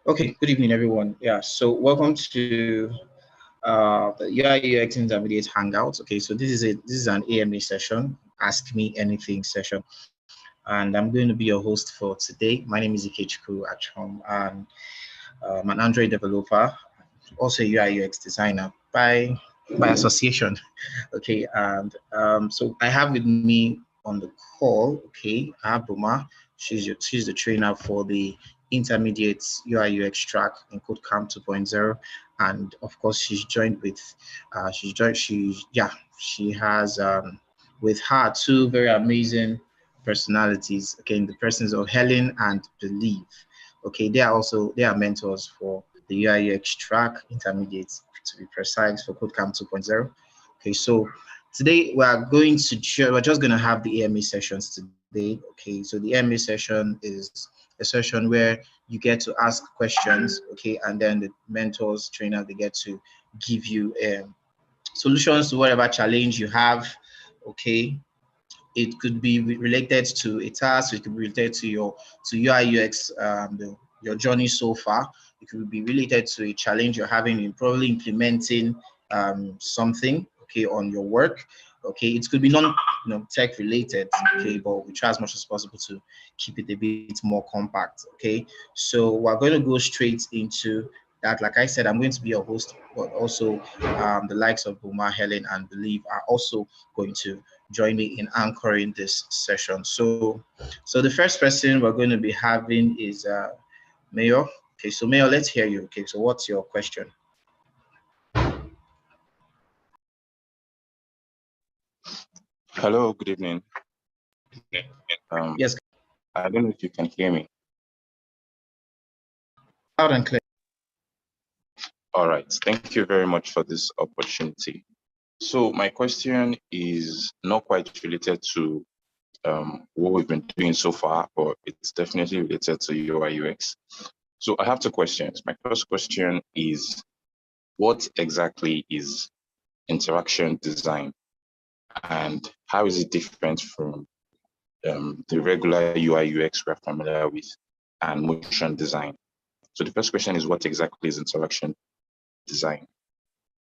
Okay, good evening, everyone. Yeah, so welcome to the UI UX Intermediate Hangout. Okay, so this is an AMA session, Ask Me Anything session, and I'm going to be your host for today. My name is Ikechukwu Achom, and I'm an Android developer, also a UI UX designer by association. Okay, and so I have with me on the call. Okay, I have Boma. She's the trainer for the intermediate UI UX track in KodeCamp 2.0, and of course she has with her two very amazing personalities. Again, the persons of Helen and Believe. Okay, they are mentors for the UI UX track intermediate, to be precise, for KodeCamp 2.0. Okay, so today we're just going to have the AMA sessions today. Okay, so the AMA session is a session where you get to ask questions. Okay, and then the mentors, trainer, they get to give you solutions to whatever challenge you have. Okay, it could be related to a task, it could be related to your UI UX, your journey so far. It could be related to a challenge you're having in probably implementing something, okay, on your work. Okay, it could be non tech related, okay, but we try as much as possible to keep it a bit more compact. Okay, so we're going to go straight into that. Like I said, I'm going to be your host, but also the likes of Buma, Helen, and Believe are also going to join me in anchoring this session. So the first person we're going to be having is Mayor. Okay, so Mayor, let's hear you. Okay, so what's your question? Hello, good evening. Yes, I don't know if you can hear me. loud and clear. All right, thank you very much for this opportunity. So my question is not quite related to what we've been doing so far, but it's definitely related to UI UX. So I have two questions. My first question is, what exactly is interaction design, and how is it different from the regular UI UX we're familiar with and motion design? So the first question is, what exactly is interaction design?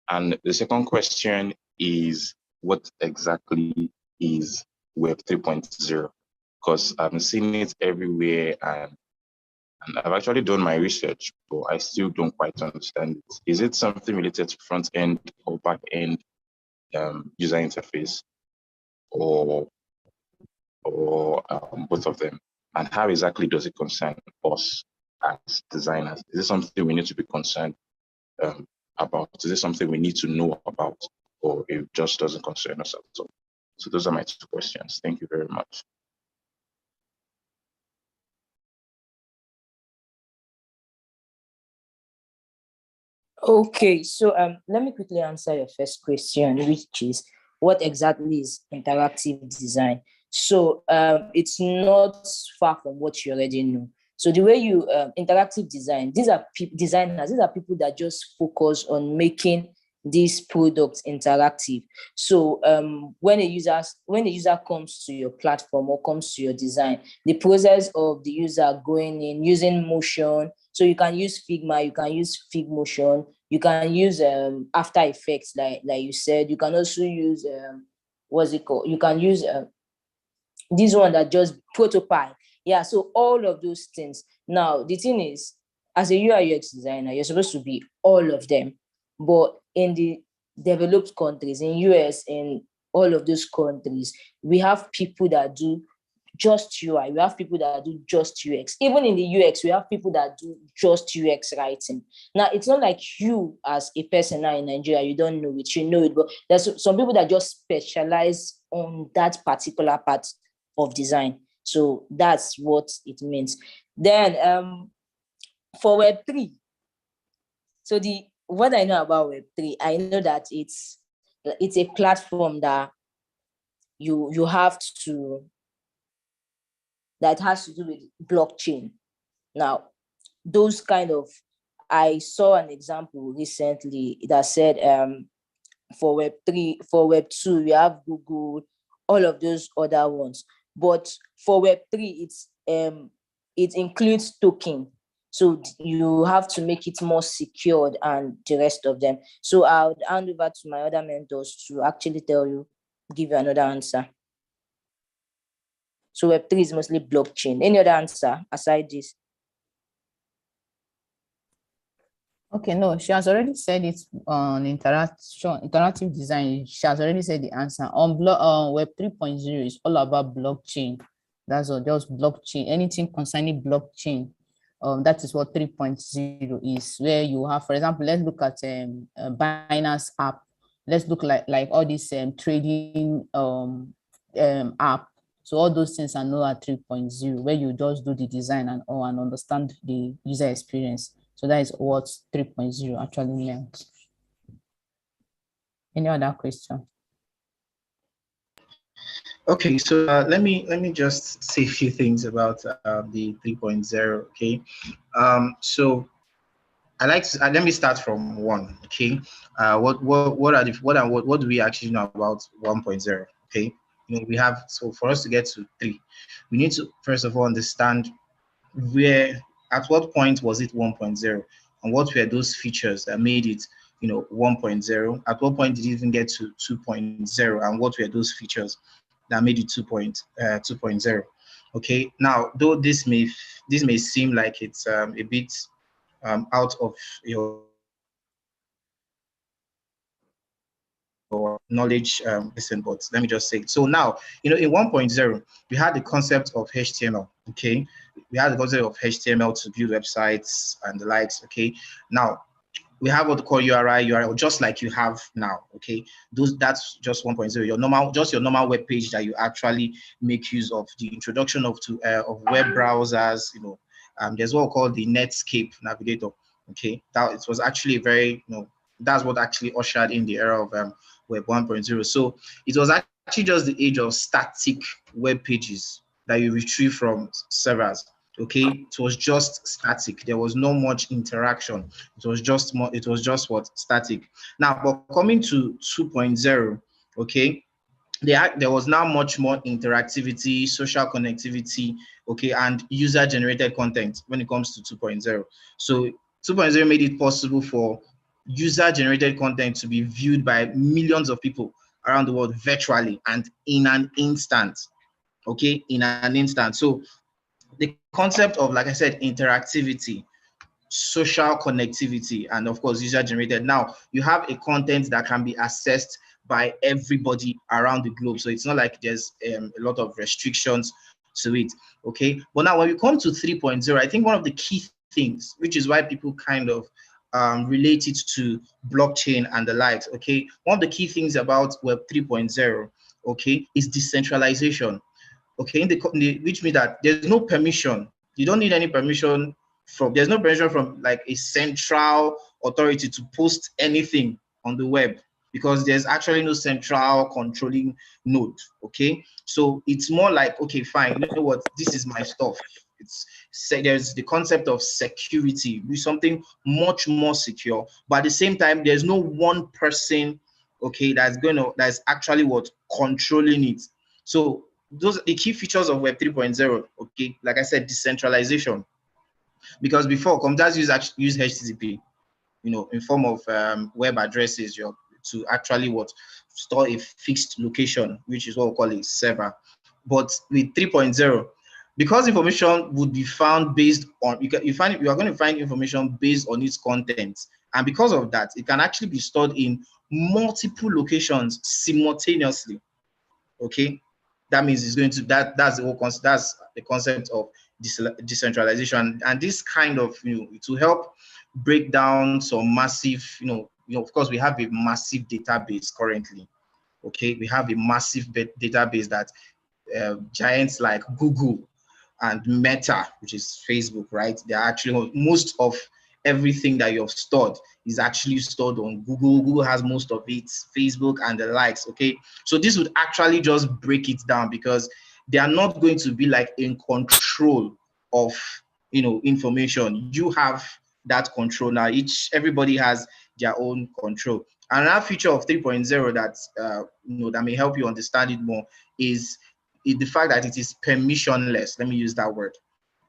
And the second question is, what exactly is Web 3.0? Because I've seen it everywhere, and I've actually done my research, but I still don't quite understand it. Is it something related to front end or back end user interface, or both of them? And how exactly does it concern us as designers? Is it something we need to be concerned about? Is it something we need to know about, or it just doesn't concern us at all? So those are my two questions. Thank you very much. Okay, so let me quickly answer your first question, which is what exactly is interactive design? So it's not far from what you already know. So the way you interactive design, these are designers, these are people that just focus on making these products interactive. So when a user comes to your platform or comes to your design, the process of the user going in using motion. So you can use Figma, you can use Figmotion, you can use After Effects, like you said. You can also use what's it called? You can use this one that just prototype. Yeah, so all of those things. Now the thing is, as a UI UX designer, you're supposed to be all of them. But in the developed countries, in US, in all of those countries, we have people that do just UI. We have people that do just UX. Even in the UX, we have people that do just UX writing. Now, it's not like you as a person now in Nigeria, you don't know it, you know it, but there's some people that just specialize on that particular part of design. So that's what it means. Then for Web3, so the what I know about Web3, I know that it's a platform that you have to that has to do with blockchain. Now, those kind of, I saw an example recently that said for Web3, for Web2, we have Google, all of those other ones. But for Web3, it includes token. So you have to make it more secured and the rest of them. So I'll hand over to my other mentors to actually give you another answer. So Web3 is mostly blockchain. Any other answer aside this? Okay, no, she has already said it on interactive design. She has already said the answer. On Web 3.0 is all about blockchain. That's all, just blockchain. Anything concerning blockchain, that is what 3.0 is. Where you have, for example, let's look at Binance app. Let's look like all these trading app. So all those things are now at 3.0, where you just do the design and understand the user experience. So that is what 3.0 actually meant. Any other question? Okay, so let me just say a few things about the 3.0. Okay, so I like to, let me start from one. Okay, what do we actually know about 1.0? Okay, we have, so for us to get to 3, we need to first of all understand where, at what point was it 1.0, and what were those features that made it 1.0. At what point did it even get to 2.0, and what were those features that made it 2.0? Okay, now though this may seem like it's a bit out of your knowledge, listen, but let me just say, so now in 1.0 we had the concept of HTML. Okay, we had the concept of HTML to build websites and the likes. Okay, now we have what we call URI, URL, just like you have now. Okay, that's just 1.0. Your normal web page that you actually make use of. The introduction of web browsers. There's what we call the Netscape navigator. Okay, that it was actually very, that's what actually ushered in the era of Web 1.0. So it was actually just the age of static web pages that you retrieve from servers. Okay, it was just static. There was no much interaction. It was just what, static. Now, but coming to 2.0, okay, there was now much more interactivity, social connectivity, okay, and user-generated content when it comes to 2.0. So 2.0 made it possible for user-generated content to be viewed by millions of people around the world virtually and in an instant. Okay, in an instant. So the concept of, like I said, interactivity, social connectivity, and of course user generated. Now you have a content that can be accessed by everybody around the globe, so it's not like there's a lot of restrictions to it. Okay, but now when we come to 3.0, I think one of the key things, which is why people kind of relate it to blockchain and the likes. Okay, one of the key things about Web 3.0, okay, is decentralization. Okay, which means that there's no permission. You don't need any permission there's no permission from like a central authority to post anything on the web, because there's actually no central controlling node. Okay, so it's more like, okay, fine, you know what, this is my stuff. There's the concept of security, something much more secure, but at the same time there's no one person, okay, that's actually what controlling it. So those are the key features of Web 3.0. Okay, like I said, decentralization, because before computers use HTTP, in form of web addresses, to actually what, store a fixed location, which is what we call a server. But with 3.0, because information would be found based on, you are going to find information based on its content, and because of that, it can actually be stored in multiple locations simultaneously. Okay, that means it's going to that's the whole concept. That's the concept of decentralization, and this kind of, to help break down some massive, of course we have a massive database currently. Okay, we have a massive database that giants like Google and Meta, which is Facebook, right? They're actually, most of everything that you've stored is actually stored on Google. Google has most of it, Facebook and the likes. Okay, so this would actually just break it down, because they are not going to be like in control of information. You have that control now. Everybody has their own control. Another feature of 3.0 that that may help you understand it more is the fact that it is permissionless. Let me use that word.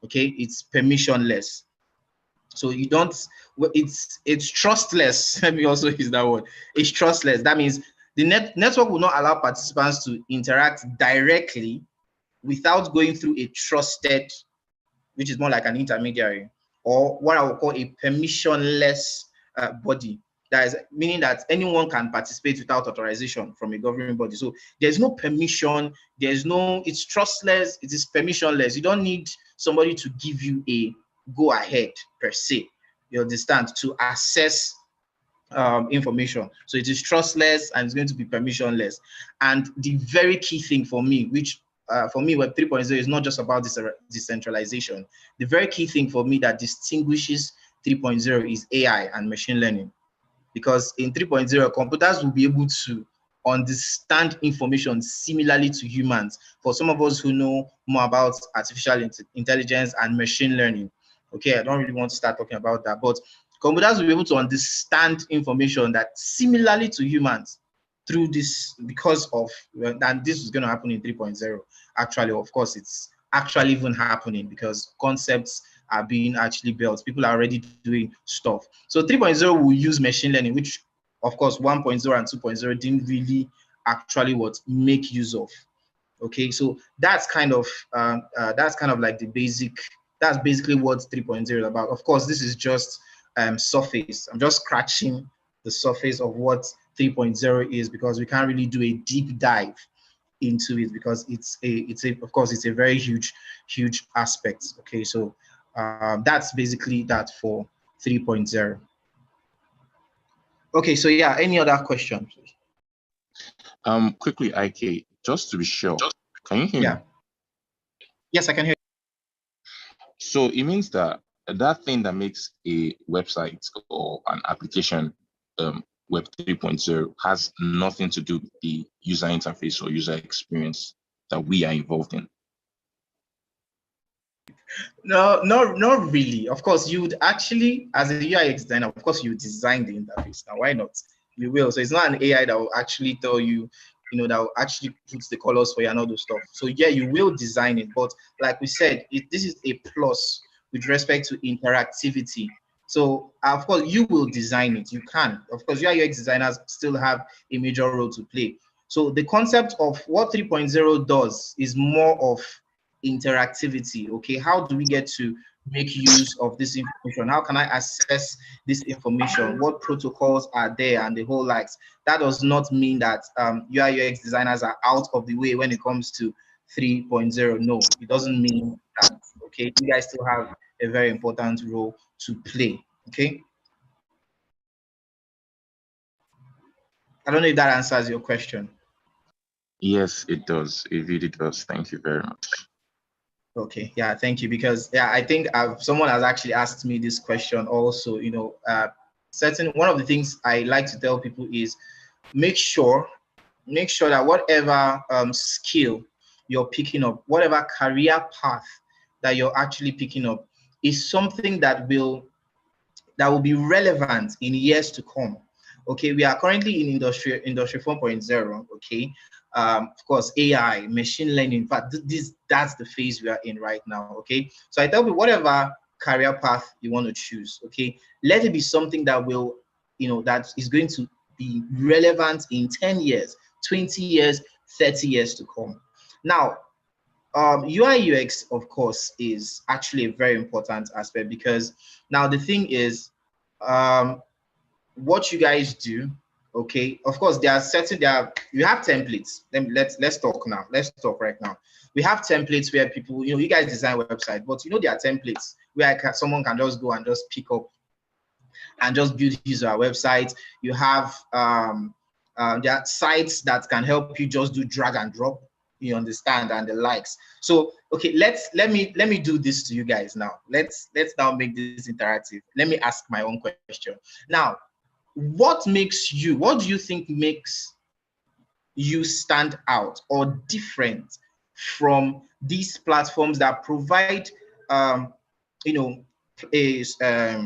Okay, it's permissionless. So you don't, it's trustless. Let me also use that word. It's trustless. That means the network will not allow participants to interact directly without going through a trusted, which is more like an intermediary, or what I would call a permissionless body. That is meaning that anyone can participate without authorization from a governing body. So there's no permission, it's trustless, it is permissionless. You don't need somebody to give you a go ahead per se, you understand, to access information. So it is trustless and it's going to be permissionless. And the very key thing for me, which for me, Web 3.0 is not just about this decentralization. The very key thing for me that distinguishes 3.0 is AI and machine learning. Because in 3.0, computers will be able to understand information similarly to humans. For some of us who know more about artificial intelligence and machine learning, okay, I don't really want to start talking about that, but computers will be able to understand information that similarly to humans through this, because of, and this is going to happen in 3.0. Actually, of course, it's actually even happening because concepts are being actually built. People are already doing stuff. So 3.0 will use machine learning, which of course 1.0 and 2.0 didn't really actually make use of. Okay, so that's kind of like the basic. That's basically what 3.0 is about. Of course, this is just surface. I'm just scratching the surface of what 3.0 is because we can't really do a deep dive into it because of course it's a very huge aspect. Okay, so that's basically that for 3.0. Okay, so yeah, any other question, please? Quickly, IK, just to be sure, can you hear me? Yes, I can hear you. So it means that that thing that makes a website or an application Web 3.0 has nothing to do with the user interface or user experience that we are involved in. No, not really. Of course, you would actually, as a UI designer, of course, you design the interface. Now, why not? You will. So it's not an AI that will actually tell you, that will actually put the colors for you and all those stuff. So yeah, you will design it. But like we said, this is a plus with respect to interactivity. So of course, you will design it. You can. Of course, UI UX designers still have a major role to play. So the concept of what 3.0 does is more of interactivity. Okay, how do we get to make use of this information? How can I access this information? What protocols are there and the whole likes? That does not mean that UI UX designers are out of the way when it comes to 3.0. No, it doesn't mean that. Okay, you guys still have a very important role to play. Okay, I don't know if that answers your question. Yes, it does. It really does. Thank you very much. Okay, yeah, thank you. Because yeah, I think someone has actually asked me this question also. One of the things I like to tell people is make sure that whatever skill you're picking up, whatever career path that you're actually picking up, is something that will be relevant in years to come. Okay, we are currently in industry 4.0. Okay, of course, AI, machine learning. In fact, that's the phase we are in right now. Okay, so I tell you, whatever career path you want to choose, okay, let it be something that will, that is going to be relevant in 10 years, 20 years, 30 years to come. Now, UI UX, of course, is actually a very important aspect because now the thing is, what you guys do, okay, of course, you have templates. Let's talk now. Let's talk right now. We have templates where people, you guys design websites, but there are templates where someone can just go and just pick up and just build user website. You have there are sites that can help you just do drag and drop, you understand, and the likes. So okay, let me do this to you guys now. Let's now make this interactive. Let me ask my own question now. What do you think makes you stand out or different from these platforms that provide a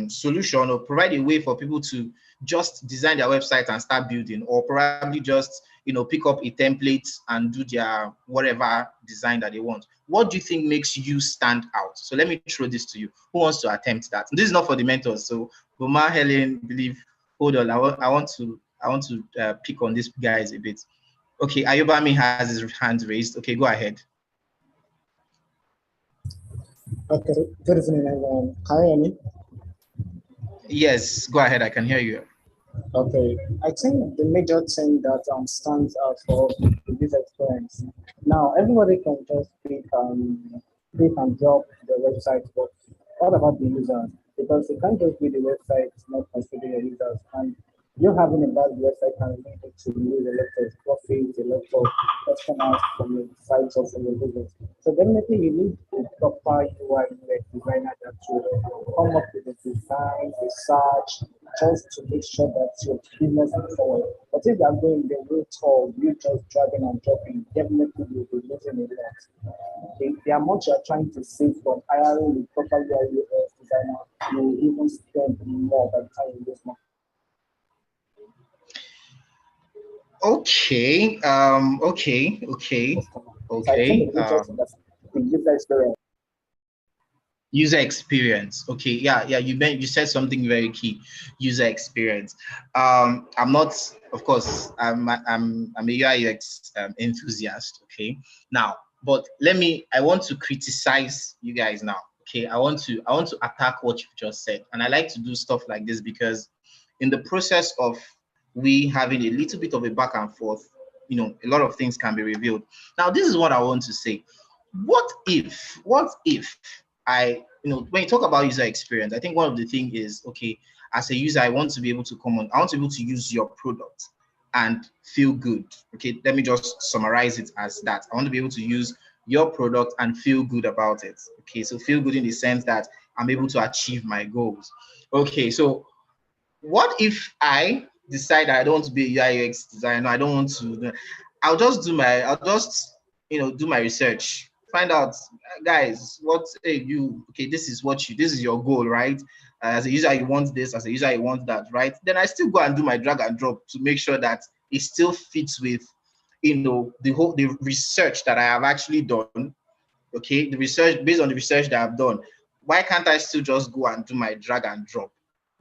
solution or provide a way for people to just design their website and start building, or probably just pick up a template and do their whatever design that they want? what do you think makes you stand out? So let me throw this to you. Who wants to attempt that? This is not for the mentors. So Boma, Helen, Believe, hold on. I want to pick on these guys a bit. Okay, Ayobami has his hand raised. Okay, go ahead. Okay, good evening, everyone. Can you hear me? Yes, go ahead. I can hear you. Okay, I think the major thing that stands out for the user experience. Now, everybody can just click and drop the website, but what about the users? Because you can't just be the website, not consider your users. And you having a bad website can lead you to lose a lot of profit, a lot of customers from your site or from your business. So definitely you need a proper UI UX designer that will come up with a design, research, just to make sure that your business is forward. But if you're going the route of you just dragging and dropping, definitely you'll be losing a lot. The amount you're trying to save from hiring a proper UI UX designer, you will even spend more by the time you lose money. Okay. Okay. So I think the Okay. user experience. User experience. Okay. Yeah. You said something very key. User experience. I'm not, of course, I'm a UI UX enthusiast. Okay. Now, but I want to criticize you guys now. Okay. I want to attack what you've just said, and I like to do stuff like this because in the process of we having a little bit of a back and forth, a lot of things can be revealed. Now, this is what I want to say. What if when you talk about user experience, I think one of the things is, okay, as a user, I want to be able to use your product and feel good. Okay, let me just summarize it as that. I want to be able to use your product and feel good about it. Okay, so feel good in the sense that I'm able to achieve my goals. Okay, so what if I decide I don't want to be a UI UX designer? I don't want to. I'll just do my research. Find out, guys, this is your goal, right? As a user, you want this. As a user, you want that, right? Then I still go and do my drag and drop to make sure that it still fits with, the research that I have actually done. Okay, the research based on the research that I've done. Why can't I still just go and do my drag and drop?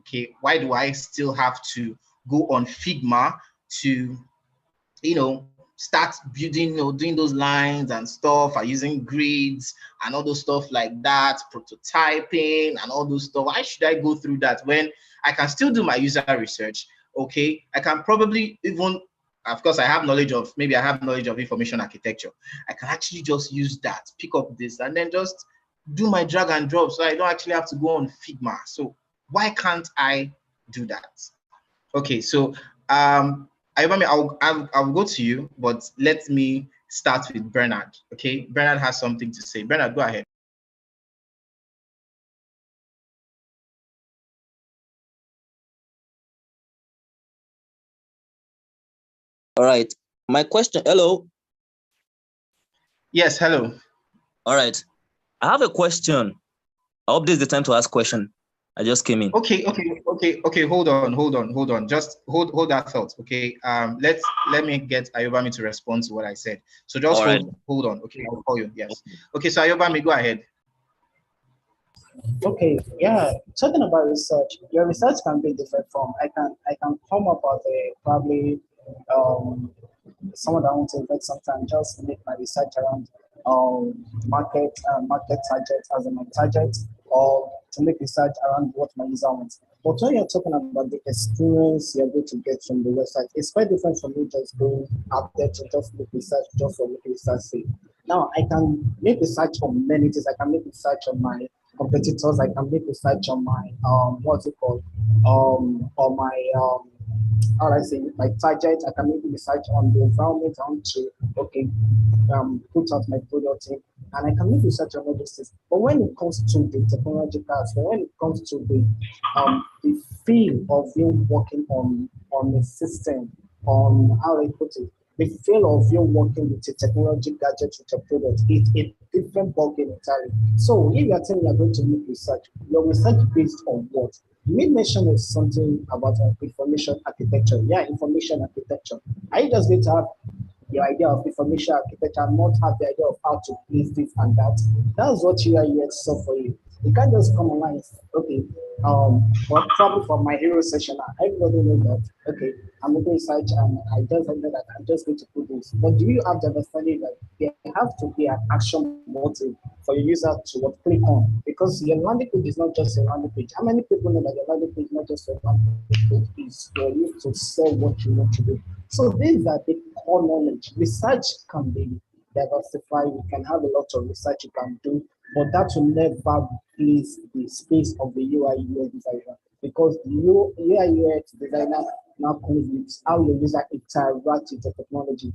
Okay, why do I still have to go on Figma to, start building, doing those lines and stuff, using grids and all those stuff like that, prototyping and all those stuff? Why should I go through that when I can still do my user research? Okay, I can probably even, of course, I have knowledge of information architecture. I can actually just use that, pick up this, and then just do my drag and drop, so I don't actually have to go on Figma. So why can't I do that? Okay, so I'll go to you, but let me start with Bernard. Okay, Bernard has something to say. Bernard, go ahead. All right. My question, hello. Yes, hello. All right. I have a question. I hope this is the time to ask question. I just came in. Okay. Hold on. Just hold that thought. Okay. Let me get Ayobami to respond to what I said. So just hold on. Okay, I'll call you. Yes. Okay. So Ayobami, go ahead. Okay, yeah. Talking about research, your research can be different from. I can come up with probably someone that wants to invest sometimes just make my research around market target as a my target, or to make research around what my user wants. But when you're talking about the experience you're going to get from the website, it's quite different from me just going out there to just make research just for making research sake. Now I can make research on many things. I can make research on my competitors. I can make research on my what's it called? On my how do I say my target. I can make research on the environment I want to put out my product in, and I can make research on all these things. But when it comes to the technological aspect, when it comes to the feel of you working on the system, on how I put it, the feel of you working with a technology gadget with a product, it's a different ballgame entirely. So if you're telling you're going to make research, your research based on what? You made mention of something about information architecture. Yeah, information architecture. Are you just going to have your idea of information architecture and not have the idea of how to place this and that. That's what UI UX solve for you. You can't just come online, okay, but probably for my hero session, everybody knows that, okay, I'm making research and I just know that I'm just going to put this. But do you have the understanding that there have to be an action motive for your user to what click on? Because your landing page is not just a landing page. How many people know that your landing page is not just a landing page, is for you to sell what you want to do? So these are the core knowledge. Research can be diversified. You can have a lot of research you can do, but that will never place the space of the UI UX designer, because the UI UX designer now comes with how your user interacts with the technology.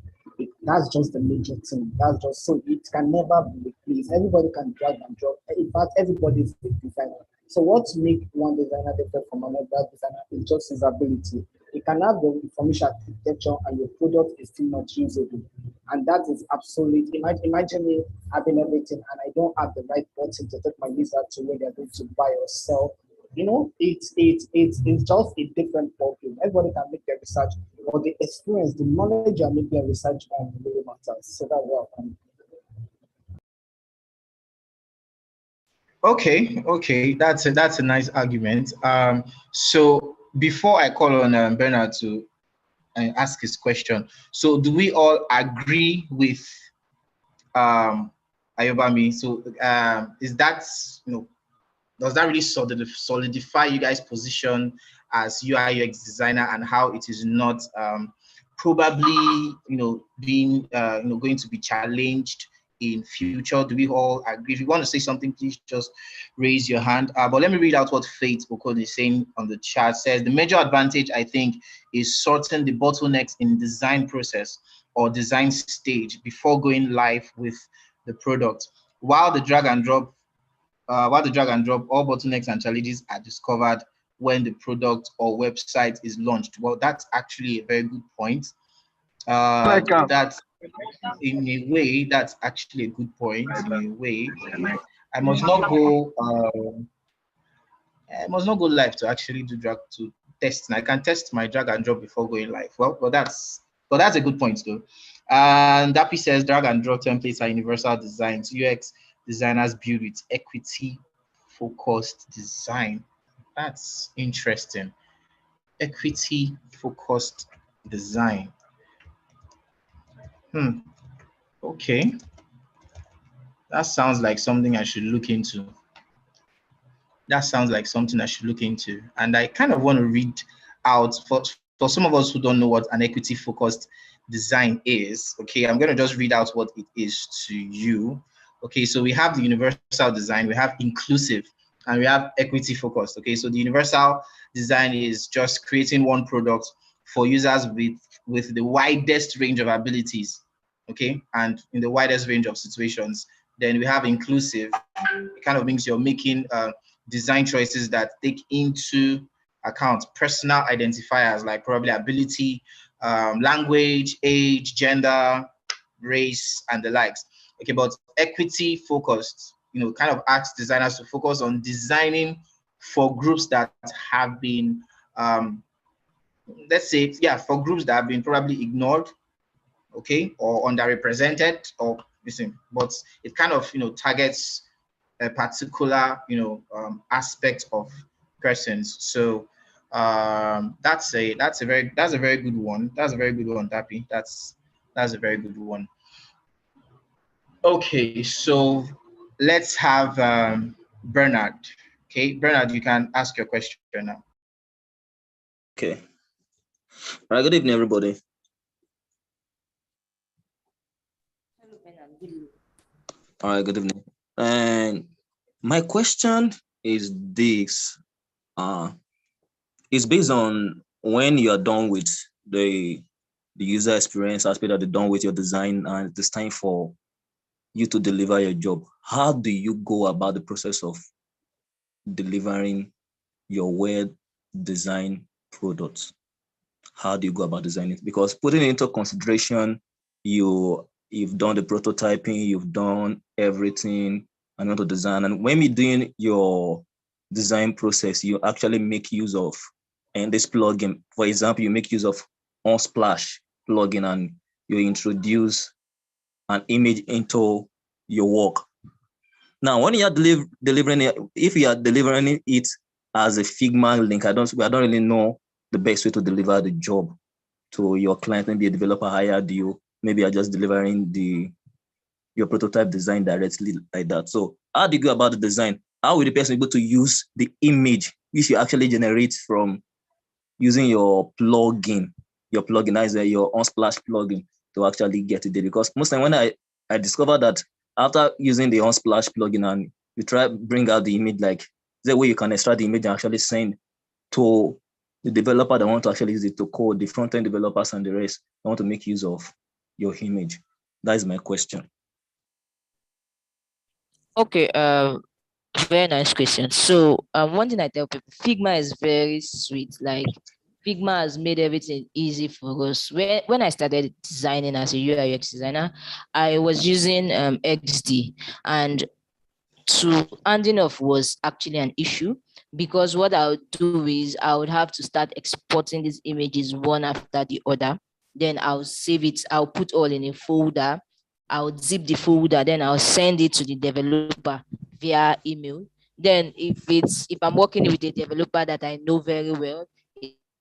That's just the major thing. That's just so it can never be replaced. Everybody can drag and drop. In fact, everybody is a designer. So what makes one designer different from another designer is just his ability. You can have the information architecture and your product is still not usable. And that is absolute. Imagine me having everything and I don't have the right button to take my user to where they're going to buy or sell. You know, it's just a different ballgame. Everybody can make their research, but the experience, the knowledge you are making their research on really matters. So that's what I'm. Okay, that's a nice argument. So before I call on Bernard to ask his question, so do we all agree with Ayobami? So is that, you know, does that really solidify you guys' position as UI UX designer and how it is not probably, you know, being going to be challenged in future? Do we all agree? If you want to say something, please just raise your hand. But let me read out what Faith Okon is saying on the chat. Says the major advantage, I think, is sorting the bottlenecks in design process or design stage before going live with the product. While the drag and drop, all bottlenecks and challenges are discovered when the product or website is launched. Well, that's actually a very good point. That's in a way, that's actually a good point. In a way, I must not go. I must not go live to actually do drag to test. And I can test my drag and drop before going live. Well, that's a good point though. And Dappy says drag and drop templates are universal designs. UX designers build with equity focused design. That's interesting. Equity focused design. Okay. That sounds like something I should look into. And I kind of want to read out for some of us who don't know what an equity focused design is. Okay, I'm going to just read out what it is to you. Okay, so we have the universal design, we have inclusive, and we have equity focused. Okay, so the universal design is just creating one product for users with the widest range of abilities, okay, and in the widest range of situations. Then we have inclusive. It kind of means you're making design choices that take into account personal identifiers like probably ability, language, age, gender, race, and the likes. Okay, but equity focused, kind of asks designers to focus on designing for groups that have been, let's say, for groups that have been probably ignored, okay, or underrepresented, or missing. But it kind of, targets a particular, aspect of persons. So that's a very good one. That's a very good one, Dappy. That's a very good one. Okay, so let's have Bernard. Okay, Bernard, you can ask your question now. Okay. All right, good evening, everybody. All right, good evening. And my question is this. It's based on when you're done with the user experience aspect, that you're done with your design and it's time for you to deliver your job. How do you go about the process of delivering your web design products? How do you go about designing it? Because putting into consideration, you've done the prototyping, you've done everything, and want to design. And when you're doing your design process, you actually make use of this plugin. For example, you make use of Unsplash plugin, and you introduce an image into your work. Now, when you are delivering it, if you are delivering it as a Figma link, I don't really know the best way to deliver the job to your client. Maybe a developer hired you, maybe you're just delivering your prototype design directly like that. So how do you go about the design? How will the person be able to use the image which you actually generate from using your plugin as your Unsplash plugin to actually get it there? Because most time when I discovered that after using the Unsplash plugin and you try bring out the image, like the way you can extract the image and actually send to the developer that want to actually use it to code, the front-end developers and the rest that want to make use of your image. That is my question. Okay, very nice question. So, one thing I tell people, Figma is very sweet. Like, Figma has made everything easy for us. When I started designing as a UI UX designer, I was using XD, and to handing off was actually an issue, because what I would do is I would have to start exporting these images one after the other. Then I'll save it. I'll put all in a folder. I'll zip the folder. Then I'll send it to the developer via email. Then if I'm working with a developer that I know very well,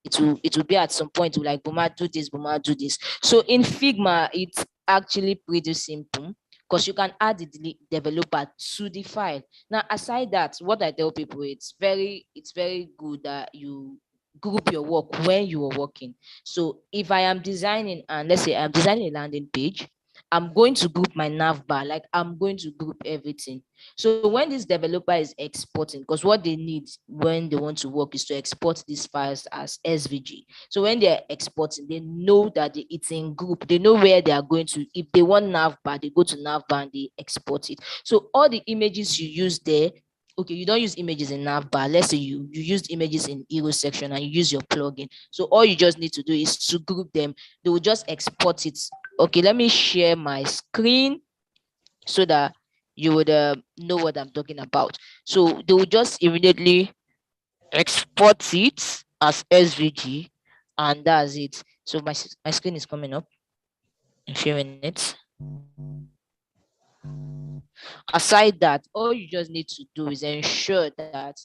it will be at some point like, Boma, do this, Boma, do this. So in Figma, it's actually pretty simple, because you can add the developer to the file. Now, aside that, what I tell people, it's very good that you group your work when you are working. So if I am designing, and let's say I'm designing a landing page, I'm going to group my nav bar, like I'm going to group everything. So when this developer is exporting, because what they need when they want to work is to export these files as SVG. So when they're exporting, they know that it's in group. They know where they are going to. If they want navbar, they go to navbar and they export it. So all the images you use there, okay, you don't use images in navbar. Let's say you used images in hero section and you use your plugin. So all you just need to do is to group them. They will just export it. Okay, let me share my screen so that you would know what I'm talking about. So they will just immediately export it as SVG, and that's it. So my screen is coming up. I'm sharing it. Aside that, all you just need to do is ensure that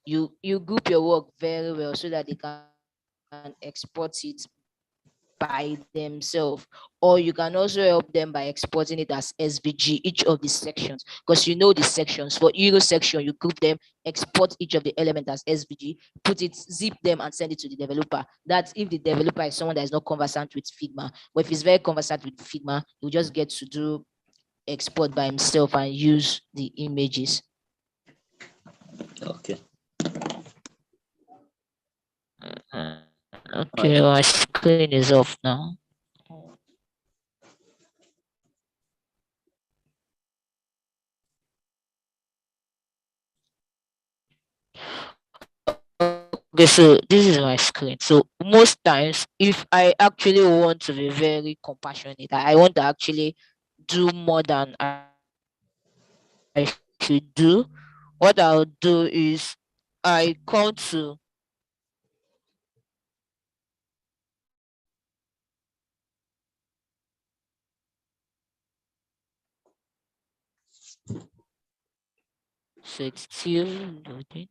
you group your work very well so that they can export it by themselves, or you can also help them by exporting it as SVG, each of the sections, because you know the sections. For Euro section, you group them, export each of the elements as SVG, put it, zip them, and send it to the developer. That's if the developer is someone that is not conversant with Figma. But if he's very conversant with Figma, he'll just get to do export by himself and use the images. Okay. Okay, my screen is off now. Okay, so this is my screen. So most times, if I actually want to be very compassionate, I want to actually do more than I should do, what I'll do is I come to so it's still loading.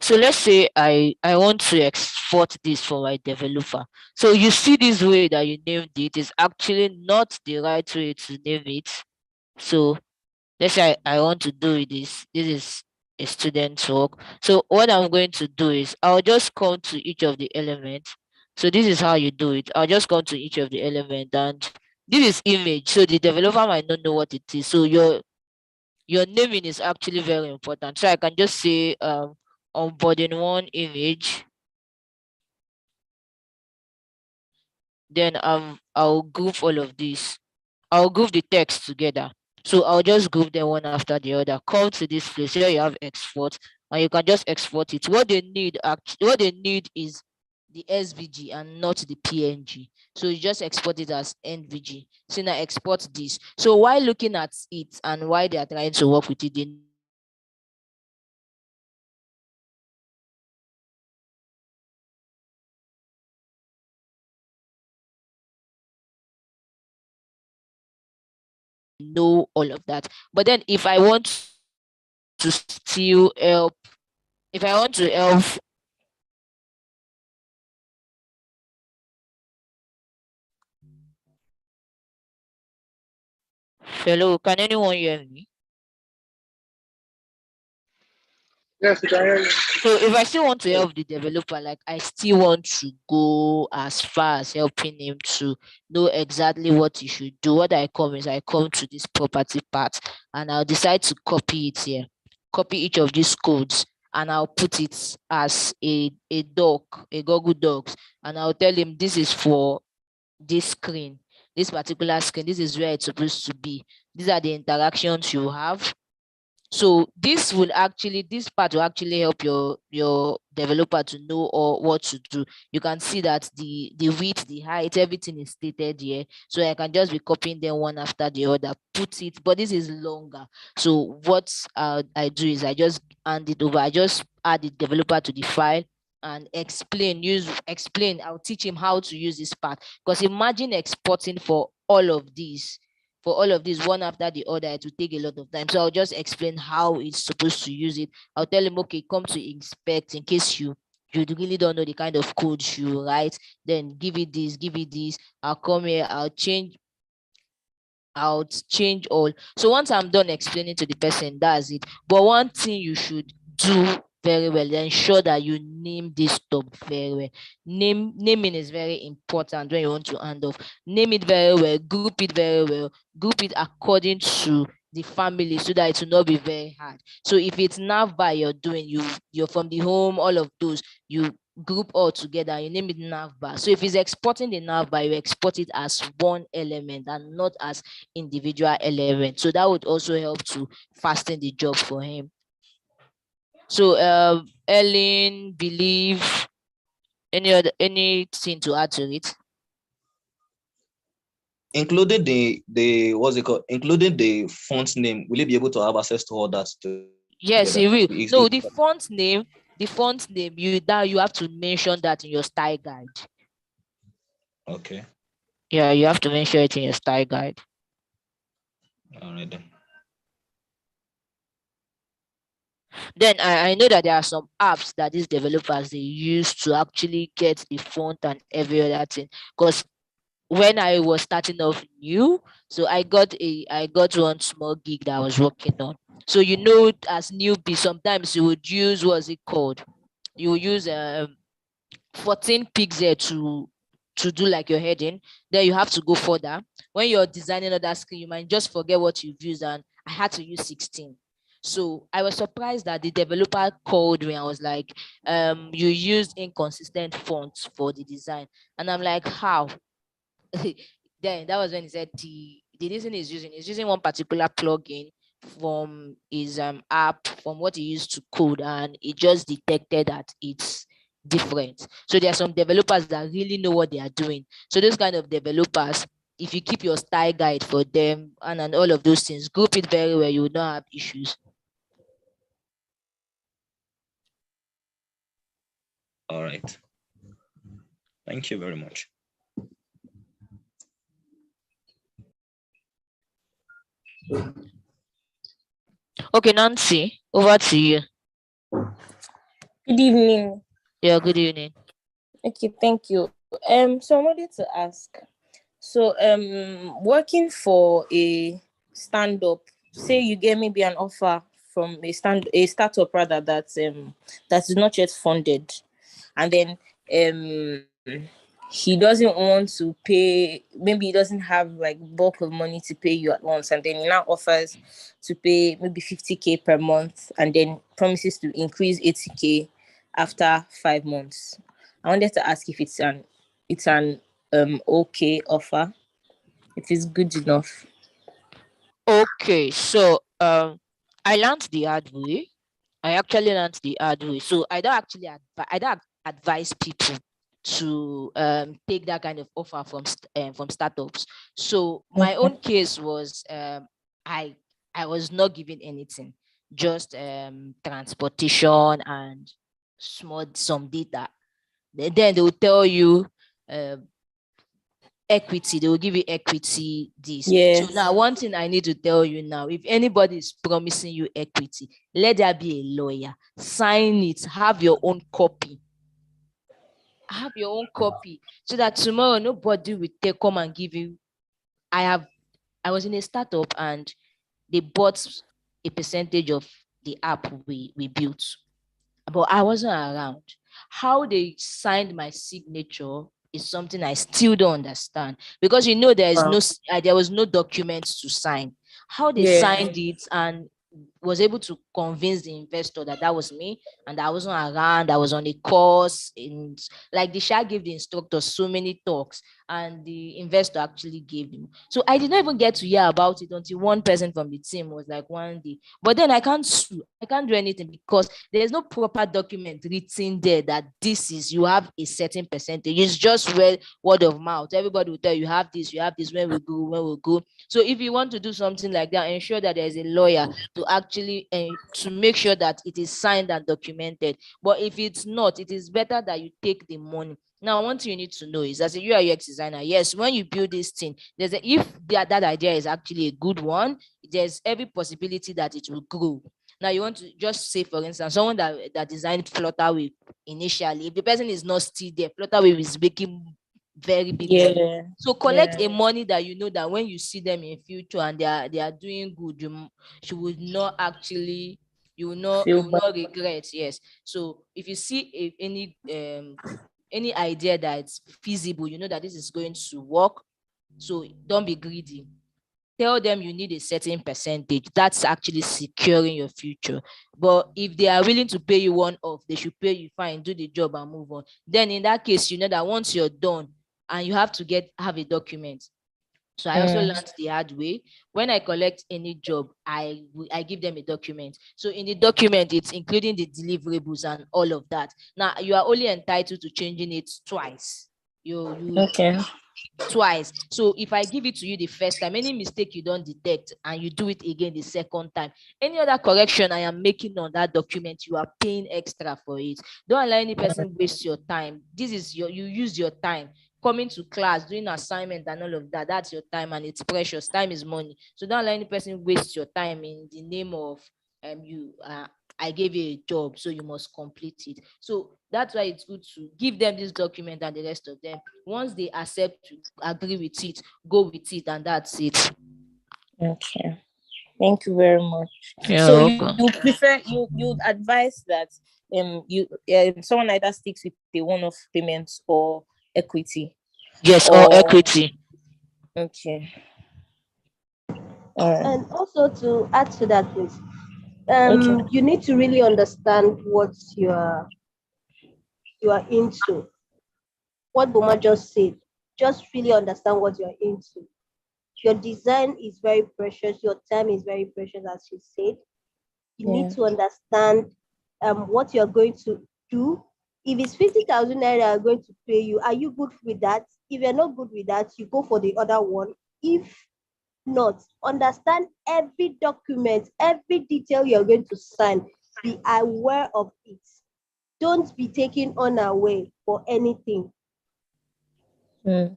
So let's say I want to export this for my developer. So you see this way that you named it is actually not the right way to name it. So let's say I want to do this. This is a student's work. So what I'm going to do is I'll just come to each of the elements. So this is how you do it. I'll just come to each of the elements, and this is image. So the developer might not know what it is. So your naming is actually very important. So I can just say onboarding one image. Then I'll group all of this. I'll group the text together. So I'll just group them one after the other. Come to this place here, you have export, and you can just export it. What they need is the SVG and not the PNG. So you just export it as NVG. So now export this. So while looking at it and why they are trying to work with it, they know all of that. But then if I want to still help, if I want to help hello, can anyone hear me? Yes, we can hear you. So if I still want to help the developer, like I still want to go as far as helping him to know exactly what he should do, what I come is I come to this property part and I'll decide to copy it here, copy each of these codes, and I'll put it as a doc, a Google Docs, and I'll tell him this is for this screen, this particular screen, this is where it's supposed to be. These are the interactions you have. So this part will actually help your developer to know or what to do. You can see that the width, the height, everything is stated here. So I can just be copying them one after the other, put it, but this is longer. So what I do is I just hand it over. I just add the developer to the file and explain. I'll teach him how to use this part, because imagine exporting for all of these one after the other. It will take a lot of time. So I'll just explain how it's supposed to use it. I'll tell him, okay, come to inspect in case you really don't know the kind of code you write, then give it this. I'll come here, I'll change all. So once I'm done explaining to the person, that's it. But one thing you should do very well, ensure that you name this stuff very well. Naming is very important when you want to hand off. Name it very well, group it very well, group it according to the family so that it will not be very hard. So if it's navbar you're doing, you're from the home, all of those, you group all together, you name it navbar. So if it's exporting the navbar, you export it as one element and not as individual elements. So that would also help to fasten the job for him. So Ellen, Believe, anything to add to it? Including the what's it called? Including the font name, will you be able to have access to all that? Yes, it will. No, the font name, you have to mention that in your style guide. Okay. Yeah, you have to mention it in your style guide. All right then. Then I know that there are some apps that these developers they use to actually get the font and every other thing. Because when I was starting off new, so I got one small gig that I was working on. So as newbie, sometimes you would use, what's it called? You would use 14 pixel to do like your heading. Then you have to go further. When you're designing other screen, you might just forget what you've used, and I had to use 16. So I was surprised that the developer called me. I was like, you used inconsistent fonts for the design. And I'm like, how? Then that was when he said the reason he's using one particular plugin from his app, from what he used to code, and it just detected that it's different. So there are some developers that really know what they are doing. So those kind of developers, if you keep your style guide for them and all of those things, group it very well, you will not have issues. All right. Thank you very much. Okay, Nancy, over to you. Good evening. Yeah, good evening. Okay, thank you. So I wanted to ask. So working for a stand-up, say you get maybe an offer from a startup rather that is not yet funded, and then he doesn't want to pay. Maybe he doesn't have like bulk of money to pay you at once, and then he now offers to pay maybe 50K per month, and then promises to increase 80K after 5 months. I wanted to ask if it's an okay offer, if it's good enough. Okay, so I learned the hard way. I actually learned the hard way. So I don't actually advise people to take that kind of offer from startups. So my own case was I was not given anything, just transportation and some data. Then they will tell you equity, they will give you equity this. Yes. So now one thing I need to tell you now, if anybody is promising you equity, let there be a lawyer, sign it, have your own copy. Have your own copy so that tomorrow nobody will come and give you. I was in a startup and they bought a percentage of the app we built, but I wasn't around. How they signed my signature is something I still don't understand, because there was no documents to sign. How they signed it and was able to convince the investor that was me and I wasn't around. I was on a course, and like the Sha gave the instructor so many talks and the investor actually gave him. So I did not even get to hear about it until one person from the team was like one day. But then I can't sue. I can't do anything because there's no proper document written there that you have a certain percentage. It's just word of mouth. Everybody will tell you have this, when we go. So if you want to do something like that, ensure that there's a lawyer to actually to make sure that it is signed and documented. But if it's not, it is better that you take the money. Now, one thing you need to know is, as a UI UX designer, yes, when you build this thing, if that idea is actually a good one, there's every possibility that it will grow. Now, you want to just say, for instance, someone that designed Flutterwave initially, if the person is not still there, Flutterwave is making very big money. So collect a money that you know that when you see them in future and they are doing good, you will not regret. Yes. So if you see any idea that's feasible, you know that this is going to work. So don't be greedy. Tell them you need a certain percentage. That's actually securing your future. But if they are willing to pay you one off, they should pay you, fine, do the job and move on. Then in that case, you know that once you're done and you have to have a document. So I also learned the hard way. When I collect any job, I give them a document. So in the document, it's including the deliverables and all of that. Now you are only entitled to changing it twice. Twice. So if I give it to you the first time, any mistake you don't detect and you do it again the second time, any other correction I am making on that document, you are paying extra for it. Don't allow any person waste your time. You use your time coming to class, doing assignment and all of that. That's your time and it's precious. Time is money. So don't allow any person waste your time in the name of I gave you a job, so you must complete it. So that's why it's good to give them this document and the rest of them. Once they accept to agree with it, go with it, and that's it. Okay. Thank you very much. You're so welcome. you prefer you'd advise that someone either sticks with the one-off payments or equity? Yes, or equity. Okay. And also to add to that, please, you need to really understand what you are into. What Boma just said, just really understand what you're into. Your design is very precious. Your time is very precious, as she said. You need to understand what you're going to do. If it's 50,000 naira are going to pay you, are you good with that? If you're not good with that, you go for the other one. If not, understand every document, every detail you're going to sign. Be aware of it. Don't be taken unaware for anything. Okay.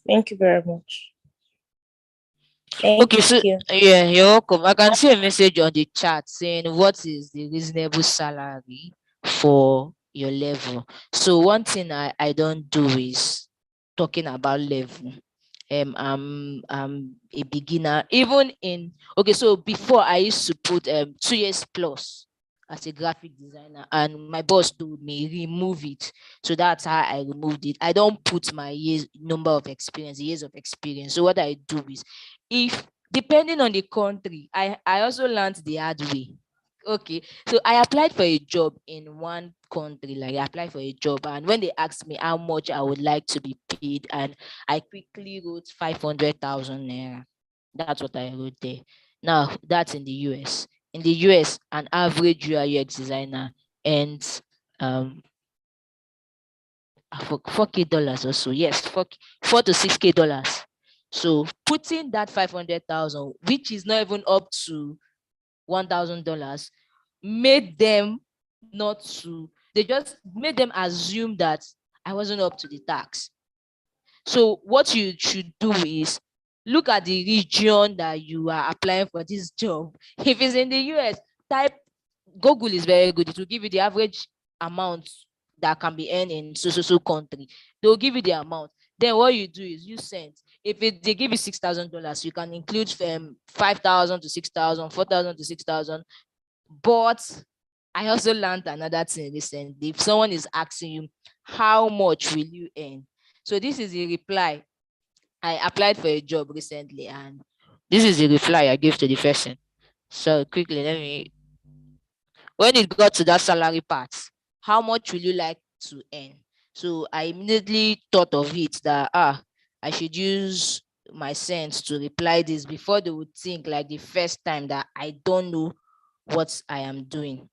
Thank you very much. Yeah, you're welcome. I can see a message on the chat saying, what is the reasonable salary for your level? So one thing I don't do is talking about level. I'm a beginner. Even in, okay, so before I used to put 2 years plus as a graphic designer, and my boss told me remove it. So that's how I removed it. I don't put my years years of experience. So what I do is, if depending on the country, I also learned the hard way. Okay, so I applied for a job in one country, like I applied for a job, and when they asked me how much I would like to be paid, and I quickly wrote 500,000 naira. That's what I wrote there. Now that's in the US. In the US, an average UI UX designer earns $4K or so. Yes, 4 to 6K. So putting that 500,000, which is not even up to $1,000, made them not to, they just made them assume that I wasn't up to the tax. So what you should do is look at the region that you are applying for this job. If it's in the US, type, Google is very good. It will give you the average amount that can be earned in so country. They'll give you the amount. Then what you do is you send. If they give you $6,000, you can include 5,000 to 6,000, 4,000 to 6,000. But I also learned another thing recently. If someone is asking you, how much will you earn? So this is a reply. I applied for a job recently, and this is the reply I gave to the person. So quickly, when it got to that salary part, how much will you like to earn? So I immediately thought of it that I should use my sense to reply this before they would think like the first time that I don't know what I am doing.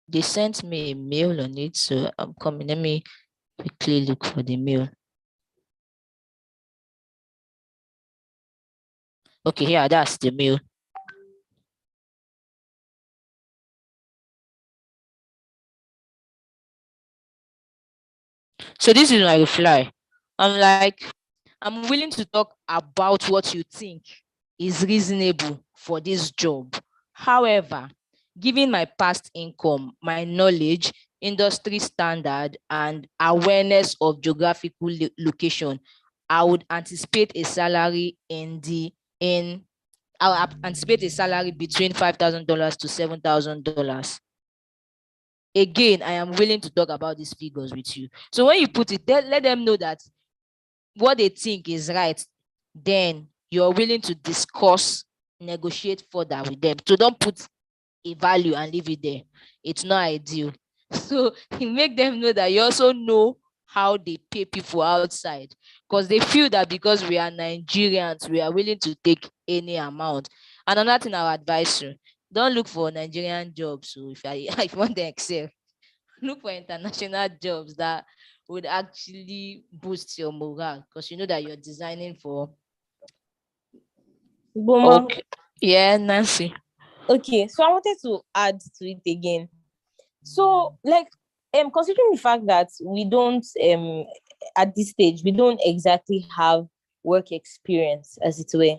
They sent me a mail on it, so I'm coming. Let me quickly look for the mail. Okay, yeah, that's the mail. So this is my reply. I'm like, I'm willing to talk about what you think is reasonable for this job. However, given my past income, my knowledge, industry standard, and awareness of geographical location, I would anticipate a salary I'll anticipate a salary between $5,000 to $7,000. Again, I am willing to talk about these figures with you. So when you put it, let them know that what they think is right. Then you're willing to discuss, negotiate further with them. So don't put a value and leave it there. It's not ideal. So you make them know that you also know how they pay people outside, because they feel that because we are Nigerians, we are willing to take any amount. And another thing I'll advise you, don't look for Nigerian jobs. So if you want to excel, look for international jobs that would actually boost your morale, because you know that you're designing for. Boma. Okay. Yeah, Nancy. Okay, so I wanted to add to it again. So, like, considering the fact that we don't, at this stage, we don't exactly have work experience, as it were.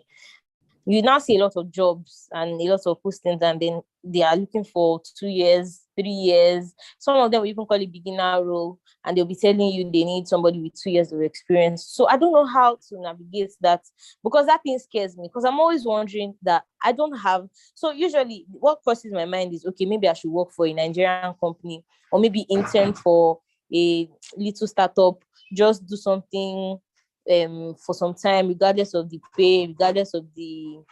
You now see a lot of jobs and a lot of postings, and then they are looking for 2 years, 3 years. Some of them will even call it beginner role, and they'll be telling you they need somebody with 2 years of experience. So I don't know how to navigate that, because that thing scares me, because I'm always wondering that I don't have. So usually what crosses my mind is, okay, maybe I should work for a Nigerian company, or maybe intern for a little startup, just do something for some time, regardless of the pay, regardless of the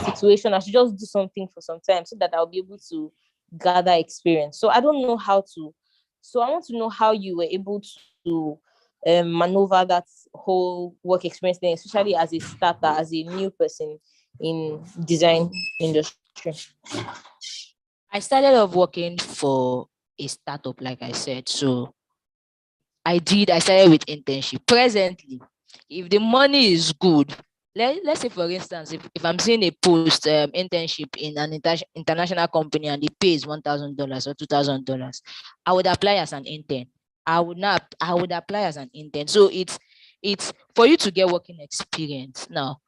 situation. I should just do something for some time so that I'll be able to gather experience. So I don't know how to. So I want to know how you were able to maneuver that whole work experience thing, especially as a starter, as a new person in design industry. I started off working for a startup, like I said. So I started with internship. Presently, if the money is good, let's say for instance, if I'm seeing a post internship in an international company and the pay is $1,000 or $2,000, I would apply as an intern. I would apply as an intern. So it's for you to get working experience. Now,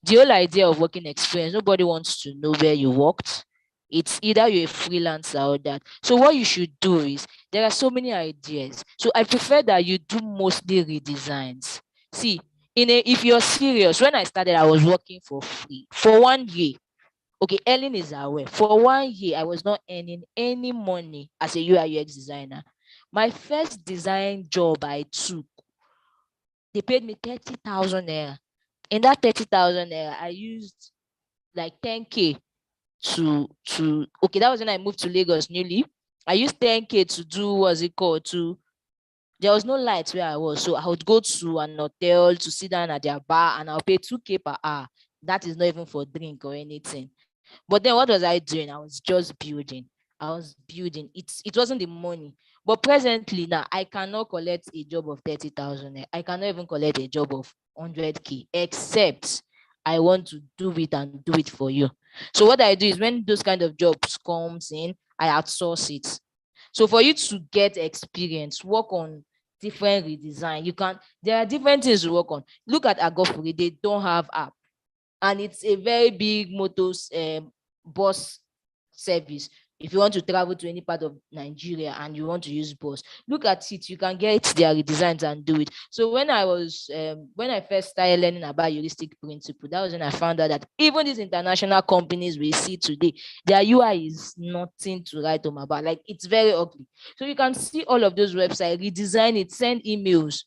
the whole idea of working experience, nobody wants to know where you worked. It's either you're a freelancer or that. So what you should do is, there are so many ideas. So I prefer that you do mostly redesigns. See, if you're serious, when I started, I was working for free for 1 year. Okay, Ellen is aware. For 1 year, I was not earning any money as a UI UX designer. My first design job I took, they paid me 30,000 naira. In that 30,000 naira, I used like 10K okay, that was when I moved to Lagos newly. I used 10K to do, what's it called, there was no light where I was. So I would go to an hotel to sit down at their bar and I'll pay 2K per hour. That is not even for drink or anything. But then what was I doing? I was just building. I was building. It wasn't the money. But presently now, I cannot collect a job of 30,000. I cannot even collect a job of 100K, except I want to do it and do it for you. So what I do is, when those kind of jobs comes in, I outsource it. So for you to get experience, work on different redesign. There are different things to work on. Look at Agofuri, they don't have app. And it's a very big motors bus service. If you want to travel to any part of Nigeria and you want to use bus, look at it. You can get their redesigns and do it. So when I first started learning about heuristic principle, that was when I found out that even these international companies we see today, their UI is nothing to write home about. Like, it's very ugly. So you can see all of those websites, redesign it, send emails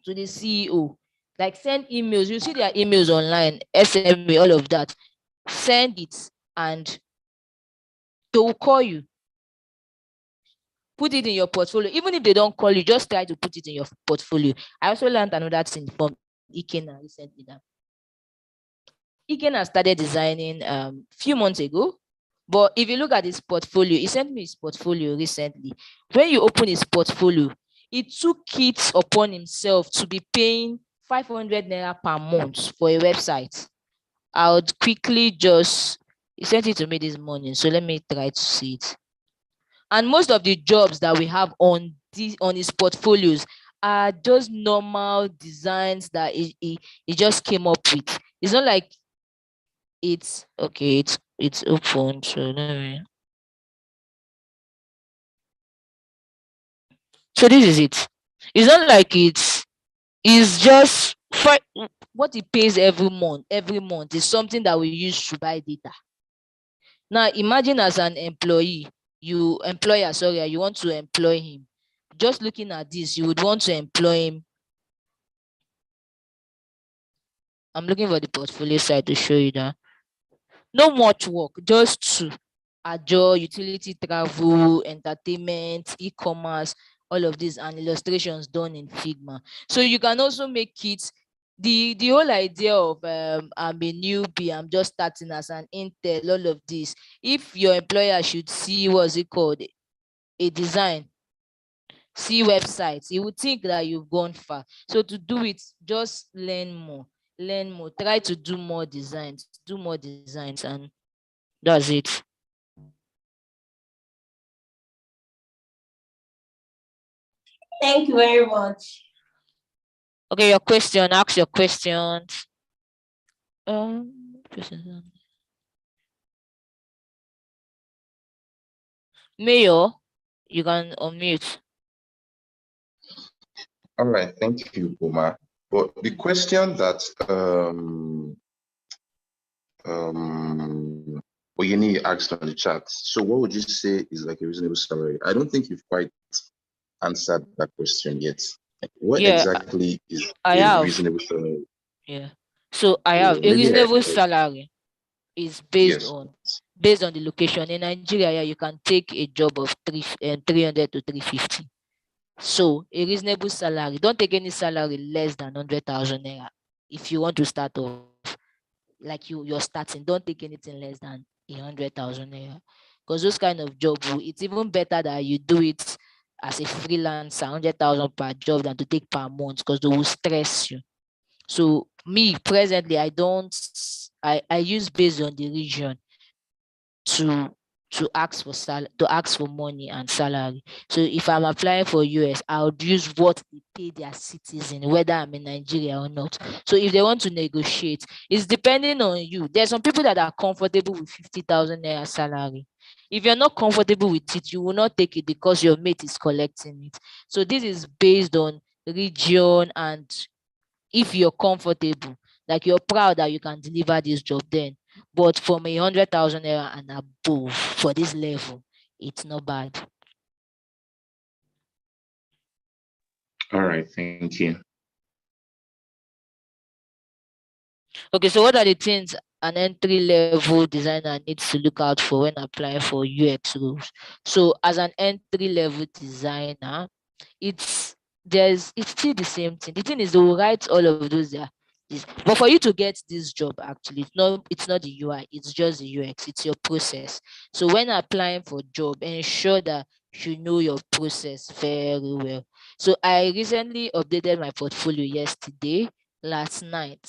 to the CEO. Like, send emails. You see their emails online, SMA, all of that. Send it and they will call you. Put it in your portfolio. Even if they don't call you, just try to put it in your portfolio. I also learned another thing from Ikena recently. That Ikena started designing few months ago. But if you look at his portfolio, he sent me his portfolio recently. When you open his portfolio, he took it upon himself to be paying 500 naira per month for a website. I would quickly he sent it to me this morning, so let me try to see it. And most of the jobs that we have on his portfolios are just normal designs that he just came up with. It's not like it's okay, it's open, so let me. So this is it. It's not like it's just what he pays every month. Every month is something that we use to buy data. Now imagine, as an employee, you want to employ him. Just looking at this, you would want to employ him. I'm looking for the portfolio side to show you that. No much work, just to Ajo, utility, travel, entertainment, e-commerce, all of these, and illustrations done in Figma. So you can also make it the whole idea of I'm a newbie, I'm just starting as an Intel, all of this. If your employer should see, what's it called, a design, see websites, he would think that you've gone far. So to do it, just learn more, try to do more designs, and that's it. Thank you very much. Okay, your question. Ask your questions. Mayor, you can unmute. All right, thank you, Uma. But the question that Oyeni asked on the chat, so what would you say is like a reasonable salary? I don't think you've quite answered that question yet. Like, what exactly is a reasonable salary? Yeah. So I have a reasonable salary is based on the location. In Nigeria, you can take a job of 300 to 350. So a reasonable salary. Don't take any salary less than 100,000 naira. If you want to start off, like you're starting, don't take anything less than 100,000 naira. Because those kind of jobs, it's even better that you do it as a freelancer, 100,000 per job, than to take per month, because they will stress you. So me presently, I use based on the region to to ask for money and salary. So if I'm applying for US, I would use what they pay their citizen, whether I'm in Nigeria or not. So if they want to negotiate, it's depending on you. There's some people that are comfortable with 50,000 naira salary. If you're not comfortable with it, you will not take it because your mate is collecting it. So this is based on region, and if you're comfortable, like you're proud that you can deliver this job, then. But from 100,000 naira and above for this level, it's not bad. All right, thank you. Okay, so what are the things an entry level designer needs to look out for when applying for UX roles? So as an entry level designer, it's still the same thing. The thing is, they will write all of those there. But for you to get this job, actually, it's not the UI, it's just the UX, it's your process. So when applying for job, ensure that you know your process very well. So I recently updated my portfolio yesterday, last night,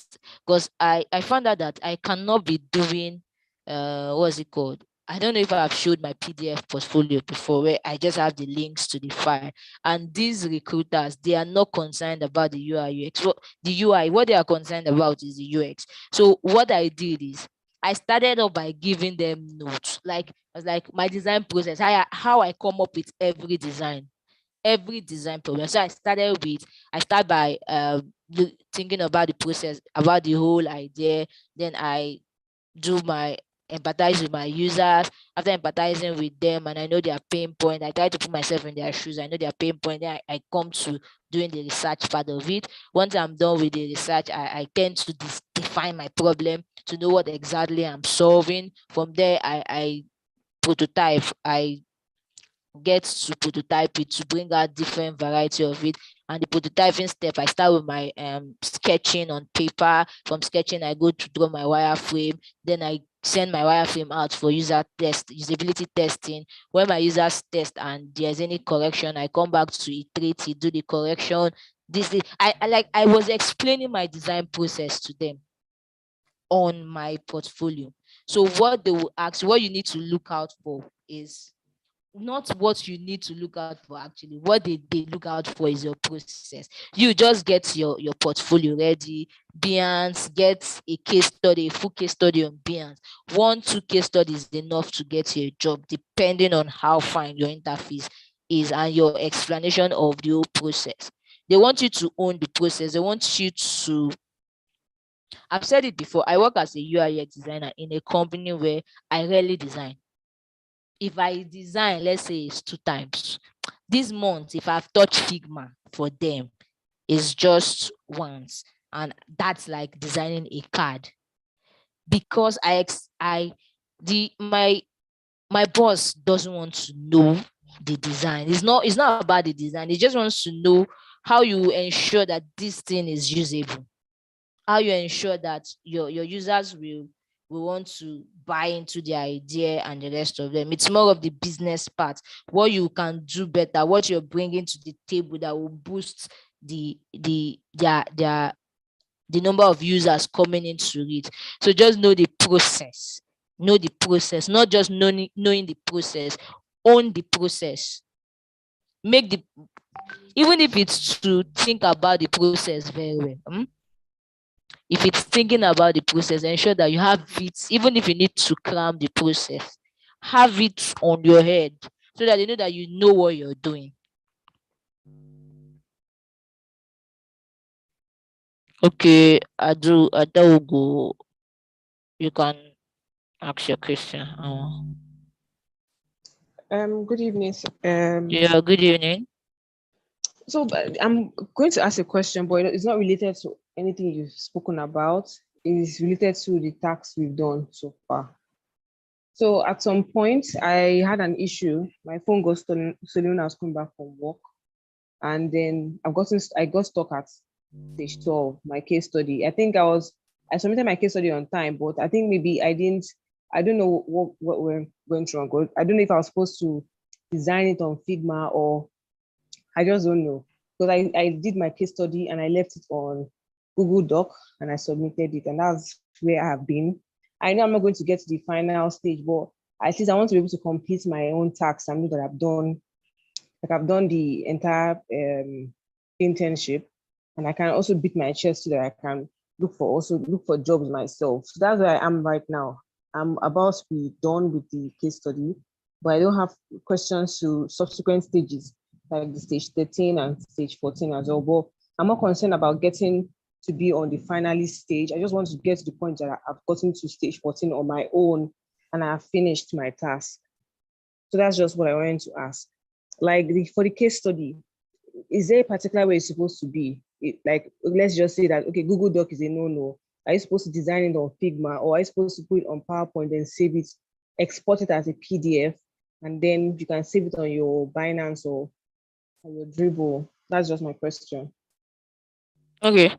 because I found out that I cannot be doing what's it called? I don't know if I've showed my PDF portfolio before, where I just have the links to the file. And these recruiters, they are not concerned about the UI UX. The UI, what they are concerned about is the UX. So what I did is I started off by giving them notes, like I was like my design process, how I come up with every design problem. So I start by thinking about the process, about the whole idea. Then I do my empathize with my users. After empathizing with them and I know their pain point, I try to put myself in their shoes. I know their pain point. Then I come to doing the research part of it. Once I'm done with the research, I tend to define my problem to know what exactly I'm solving. From there, I prototype. I get to prototype it to bring out different variety of it. And the prototyping step, I start with my sketching on paper. From sketching, I go to draw my wireframe. Then I send my wireframe out for usability testing. When my users test and there's any correction, I come back to iterate it, do the correction. I was explaining my design process to them on my portfolio. So what they will ask, what you need to look out for is not what you need to look out for. Actually, what they look out for is your process. You just get your portfolio ready, Behance, get a case study, a full case study on Behance. 1-2 case studies is enough to get you a job, depending on how fine your interface is and your explanation of the whole process. They want you to own the process. They want you to, I've said it before, I work as a UI designer in a company where I rarely design. If I design, let's say it's 2 times this month, if I've touched Figma for them, it's just once, and that's like designing a card. Because my boss doesn't want to know the design. It's not about the design. He just wants to know how you ensure that this thing is usable, how you ensure that your users will want to buy into the idea and the rest of them. It's more of the business part, what you can do better, what you're bringing to the table that will boost their the number of users coming into it. So just know the process. Know the process, not just knowing the process. Own the process. Make the Even if it's to think about the process very well. If it's thinking about the process, ensure that you have it, even if you need to cram the process, have it on your head so that you know that you know what you're doing. Okay, Adogo, you can ask your question. Good evening. Yeah, good evening. So I'm going to ask a question, but it's not related to anything you've spoken about. It's related to the tasks we've done so far. So at some point, I had an issue. My phone got stolen when I was coming back from work, and then I got stuck at stage 12, my case study. I think I submitted my case study on time, but I think maybe I didn't. I don't know what went wrong. I don't know if I was supposed to design it on Figma, or I just don't know. Because I did my case study and I left it on Google Doc and I submitted it, and that's where I have been. I know I'm not going to get to the final stage, but at least I want to be able to complete my own tasks and know that I've done the entire internship, and I can also beat my chest so that I can look for jobs myself. So that's where I am right now. I'm about to be done with the case study, but I don't have questions to subsequent stages like the stage 13 and stage 14 as well. But I'm not concerned about getting to be on the finalist stage. I just want to get to the point that I've gotten to stage 14 on my own and I've finished my task. So that's just what I wanted to ask. Like for the case study, is there a particular way it's supposed to be? Like, let's just say that, okay, Google Doc is a no-no. Are you supposed to design it on Figma, or are you supposed to put it on PowerPoint and save it, export it as a PDF, and then you can save it on your Binance or your Dribble? That's just my question. Okay.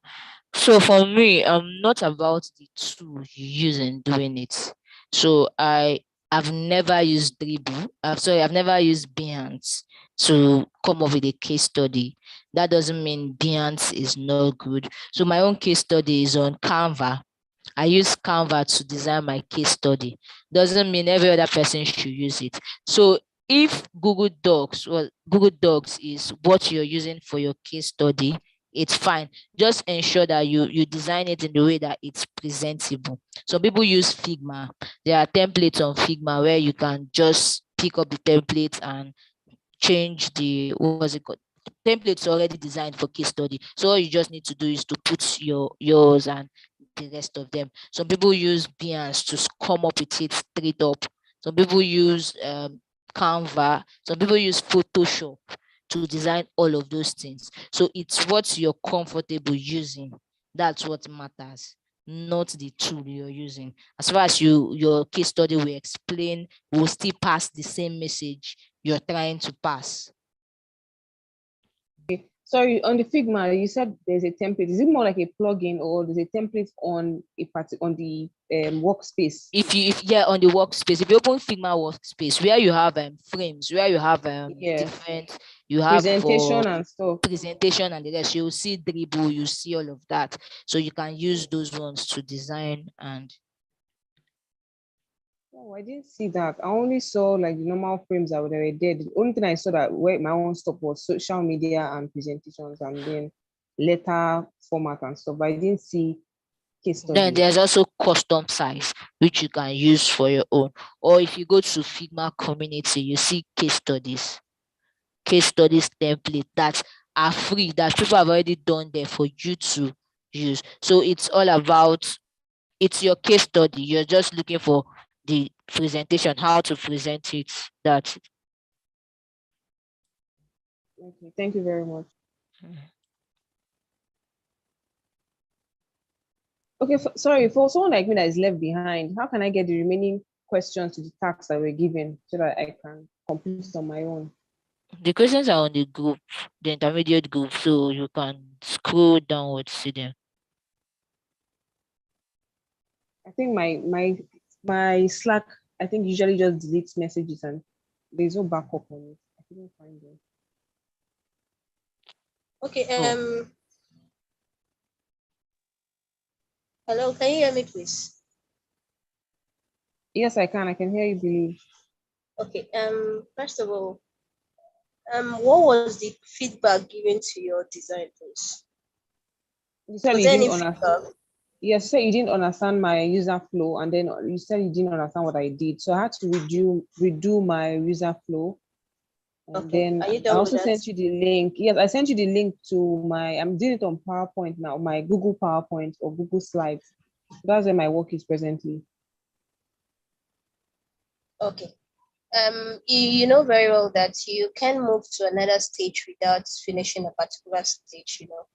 So for me, I'm not about the tool you use in doing it. So I've never used Dribble. I've never used Behance to come up with a case study. That doesn't mean Behance is not good. So my own case study is on Canva. I use Canva to design my case study. Doesn't mean every other person should use it. So if Google Docs is what you're using for your case study, it's fine. Just ensure that you design it in the way that it's presentable. So people use Figma. There are templates on Figma where you can just pick up the template and change the, what was it called? Templates already designed for case study. So all you just need to do is to put yours and the rest of them. Some people use Behance to come up with it straight up. Some people use Canva. Some people use Photoshop to design all of those things. So it's what you're comfortable using. That's what matters, not the tool you're using. As far as your case study will explain, will still pass the same message you're trying to pass. Okay. Sorry, on the Figma, you said there's a template. Is it more like a plugin, or there's a template on on the workspace? On the workspace, if you open Figma workspace, where you have frames, where you have different, you have presentation for and stuff. presentation and the rest, you'll see Dribble, you see all of that. So you can use those ones to design. And oh, I didn't see that. I only saw like the normal frames that were there. The only thing I saw that where my own stuff was social media and presentations, and then letter format and stuff. But I didn't see case study. then there's also custom size, which you can use for your own. Or if you go to Figma community, you see case studies template that are free, that people have already done there for you to use. So it's all about, it's your case study. You're just looking for the presentation, how to present it. That's it. Okay, thank you very much. Okay, sorry, for someone like me that is left behind, how can I get the remaining questions to the tasks that we're given so that I can complete it on my own? The questions are on the group, the intermediate group, so you can scroll downwards, see them. I think my Slack, I think usually just deletes messages and there's no backup on it. I couldn't find them. Okay, hello, can you hear me, please? Yes, I can. I can hear you, Billy. Okay, first of all, what was the feedback given to your design, please? You said you didn't understand. Yes, you said you didn't understand my user flow, and then you said you didn't understand what I did. So I had to redo my user flow. And then I also sent you the link. Yes, I sent you the link to I'm doing it on PowerPoint now, my Google PowerPoint or Google Slides. That's where my work is presently. Okay. You know very well that you can move to another stage without finishing a particular stage, you know.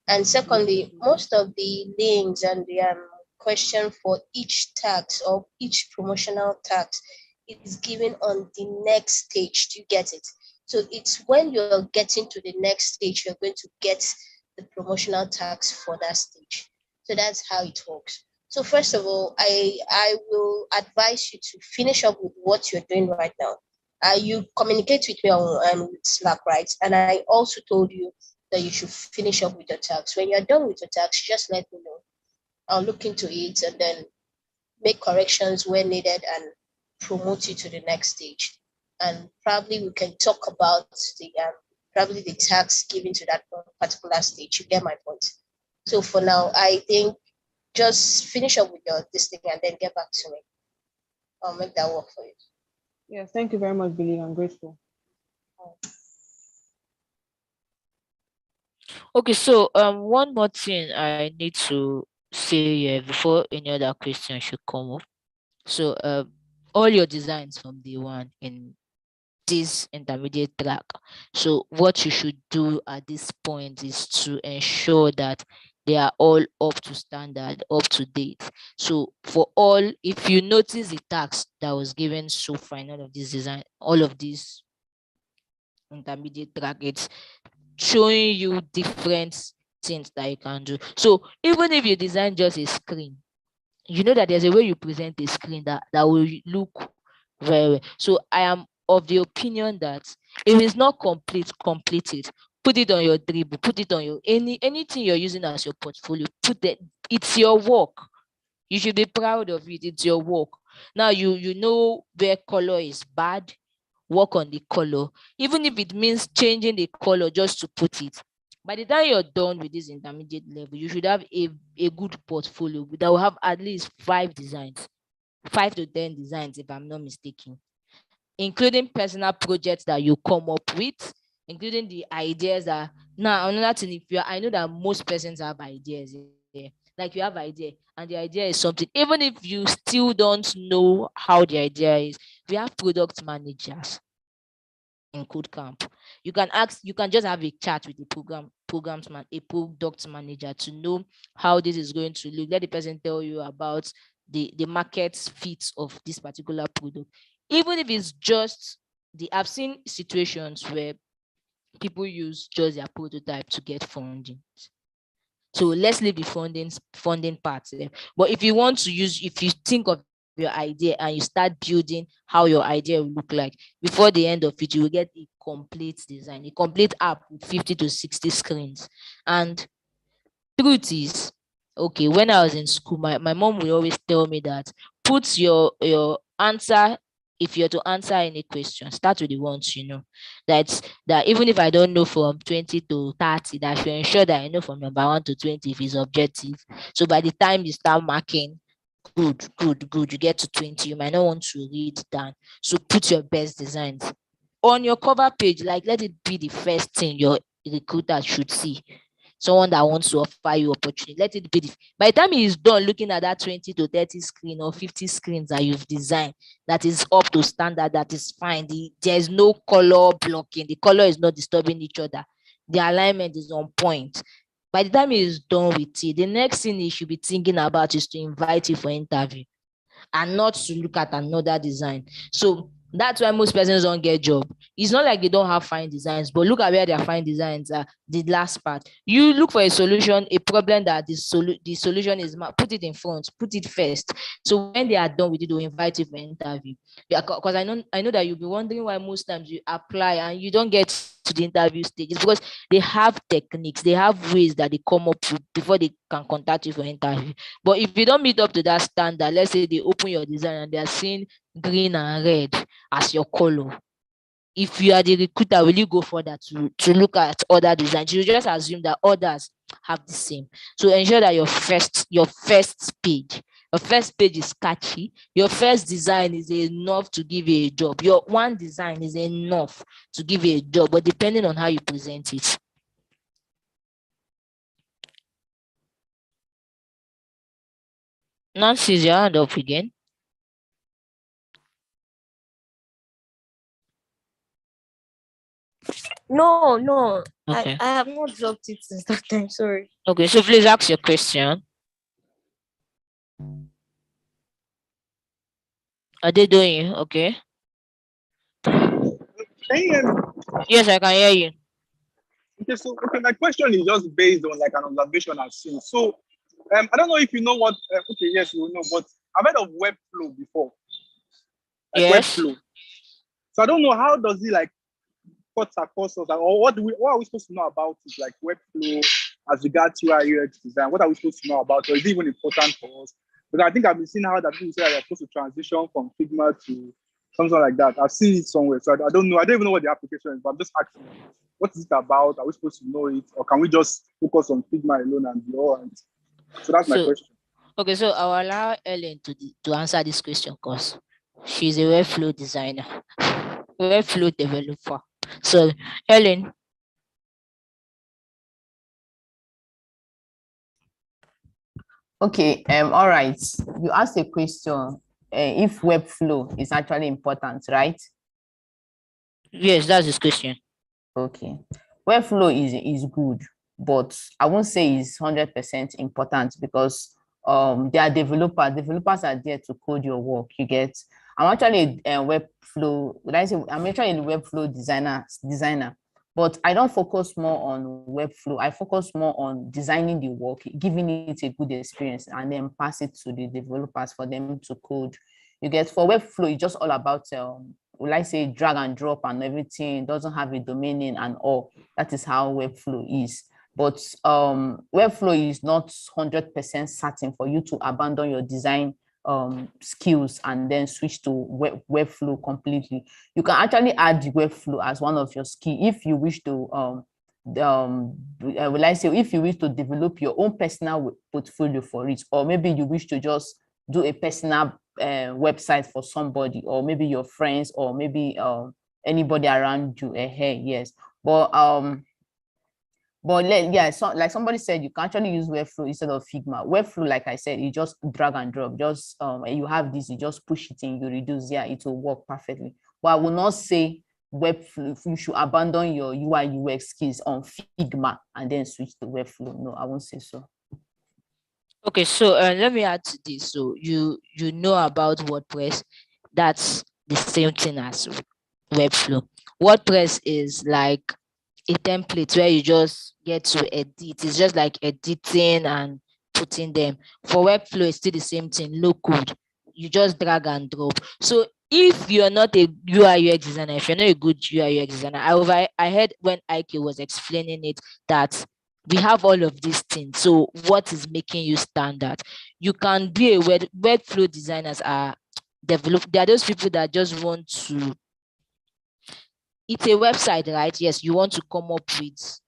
And secondly, most of the links and the question for each tax or each promotional tax is given on the next stage. Do you get it? So it's when you're getting to the next stage, you're going to get the promotional tax for that stage. So that's how it works. So first of all, I will advise you to finish up with what you're doing right now. You communicate with me on with Slack, right? And I also told you that you should finish up with your tax. When you're done with your tax, just let me know. I'll look into it and then make corrections where needed and promote you to the next stage. And probably we can talk about the probably the task given to that particular stage. You get my point. So for now, I think just finish up with your this thing and then get back to me. I'll make that work for you. Yes, thank you very much, Billy. I'm grateful. Okay, so one more thing I need to say here before any other question should come up. So all your designs from day one in this intermediate track. So what you should do at this point is to ensure that they are all up to standard, up to date. So for all, if you notice the tax that was given so far in all of this design, all of these intermediate track, it's showing you different things that you can do. So even if you design just a screen, you know that there's a way you present a screen that will look very well. So I am of the opinion that if it's not complete, complete it. Put it on your dribble, put it on your anything you're using as your portfolio. Put that, it's your work. You should be proud of it. It's your work. Now you know where color is bad, work on the color, even if it means changing the color just to put it. By the time you're done with this intermediate level, you should have a good portfolio that will have at least 5 designs, 5 to 10 designs, if I'm not mistaken, including personal projects that you come up with, including the ideas that now another thing, if you I know that most persons have ideas. Like you have idea and the idea is something, even if you still don't know how the idea is, we have product managers in KodeCamp. You can ask, you can just have a chat with the a product manager to know how this is going to look. Let the person tell you about the market fit of this particular product. Even if it's just I've seen situations where people use just their prototype to get funding. So let's leave the funding part there. But if you want to use, if you think of your idea and you start building how your idea will look like, before the end of it, you will get a complete design, a complete app with 50 to 60 screens. And truth is, okay, when I was in school, my mom would always tell me that put your answer, if you're to answer any question, start with the ones you know. That even if I don't know from 20 to 30, that should ensure that I know from number 1 to 20 if it's objective. So by the time you start marking, good, you get to 20, you might not want to read down. So put your best designs on your cover page. Like, let it be the first thing your recruiter should see. Someone that wants to offer you opportunity, let it be by the time he is done looking at that 20 to 30 screen or 50 screens that you've designed, that is up to standard, that is fine. There's no color blocking, the color is not disturbing each other, the alignment is on point. By the time he is done with it, the next thing he should be thinking about is to invite you for interview and not to look at another design. So that's why most persons don't get job. It's not like they don't have fine designs, but look at where their fine designs are. The last part, you look for a solution, a problem that the solution is, put it in front, put it first. So when they are done with it, they'll invite you for interview. Because I know that you'll be wondering why most times you apply and you don't get to the interview stage. It's because they have techniques, they have ways that they come up with before they can contact you for interview. But if you don't meet up to that standard, let's say they open your design and they are seeing green and red as your color, if you are the recruiter, will you go further to look at other designs? You just assume that others have the same. So ensure that your first page is catchy. Your first design is enough to give you a job. Your one design is enough to give you a job, but depending on how you present it. Nancy, is your hand up again? No. Okay. I have not dropped it since that time. Sorry. Okay, so please ask your question. Are they doing you? Okay. Can you hear me? Yes, I can hear you. Okay, so my question is just based on like an observation I've seen. So I don't know if you know what. Okay, yes, you will know, but I've heard of Webflow before. Like Yes. Webflow. So I don't know how does it like cut across us, or what are we supposed to know about it, like Webflow as regards to UI UX design? What are we supposed to know about, or is it even important for us? Because I think I've been seeing how that people say that they're supposed to transition from Figma to something like that. I've seen it somewhere, so I don't know. I don't even know what the application is, but I'm just asking, what is it about? Are we supposed to know it, or can we just focus on Figma alone and be all right? So that's my question. Okay, so I'll allow Ellen to answer this question because she's a Webflow designer, Webflow developer. So, Ellen. Okay, all right. You asked a question if Webflow is actually important, right? Yes, that's his question. Okay. Webflow is good, but I won't say it's 100% important because they are developers. Developers are there to code your work. You get. I'm actually a Webflow. Would I say I'm actually a Webflow designer, but I don't focus more on Webflow. I focus more on designing the work, giving it a good experience, and then pass it to the developers for them to code. You get. For Webflow, it's just all about will I say drag and drop and everything. It doesn't have a domain name and all. That is how Webflow is. But Webflow is not 100% certain for you to abandon your design skills and then switch to Webflow completely. You can actually add Webflow as one of your skills if you wish to will I say if you wish to develop your own personal portfolio for it, or maybe you wish to just do a personal website for somebody, or maybe your friends, or maybe anybody around you. Yes, but yeah, so like somebody said, you can actually use Webflow instead of Figma. Webflow, like I said, you just drag and drop. Just you have this, you just push it in, you reduce, yeah, it will work perfectly. But I will not say Webflow, you should abandon your UI UX skills on Figma and then switch to Webflow. No, I won't say so. Okay, so let me add to this. So you know about WordPress. That's the same thing as Webflow. WordPress is like a template where you just get to edit. It's just like editing and putting them. For Webflow, it's still the same thing, low code. You just drag and drop. So if you're not a UI UX designer, if you're not a good UI UX designer, I heard when Ike was explaining it that we have all of these things. So what is making you stand out? You can be a Webflow designers are developed. There are those people that just want to, it's a website, right? Yes, you want to come up with,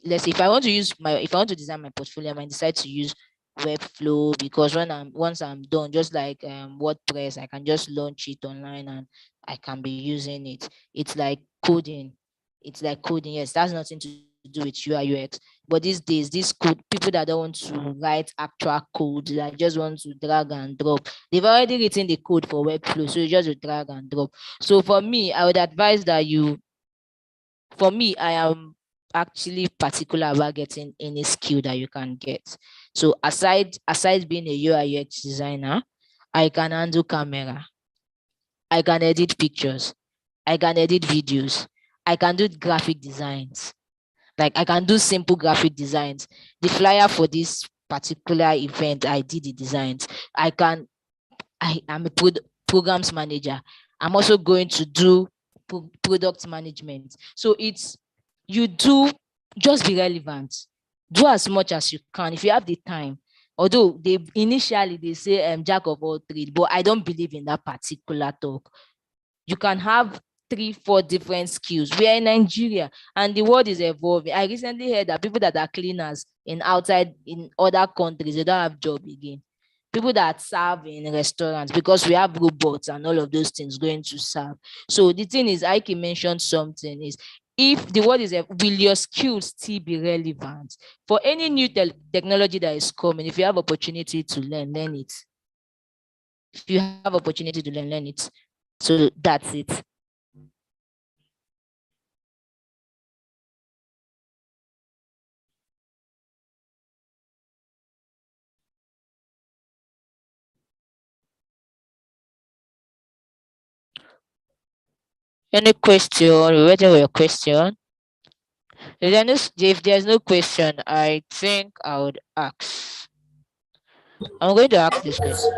let's say if I want to design my portfolio, I might decide to use Webflow because once I'm done, just like WordPress, I can just launch it online and I can be using it. It's like coding. It's like coding. Yes, that's nothing to do with UI UX. But these days, these code people that don't want to write actual code, that just want to drag and drop, they've already written the code for Webflow, so you just drag and drop. So for me, I would advise that I am actually particular about getting any skill that you can get. So aside being a UI UX designer, I can handle camera, I can edit pictures, I can edit videos, I can do graphic designs. Like I can do simple graphic designs. The flyer for this particular event, I did the designs. I am a programs manager. I'm also going to do product management. So it's, you do, just be relevant. Do as much as you can if you have the time. Although they initially they say jack of all trades, but I don't believe in that particular talk. You can have 3-4 different skills. We are in Nigeria and the world is evolving. I recently heard that people that are cleaners in other countries, they don't have job again. People that serve in restaurants, because we have robots and all of those things going to serve. So the thing is, Ike mentioned something is, if the world is, will your skills still be relevant for any new technology that is coming? If you have opportunity to learn it. If you have opportunity to learn it. So that's it. Any question? We're waiting for your question. If there's no question, I think I would ask. I'm going to ask this question.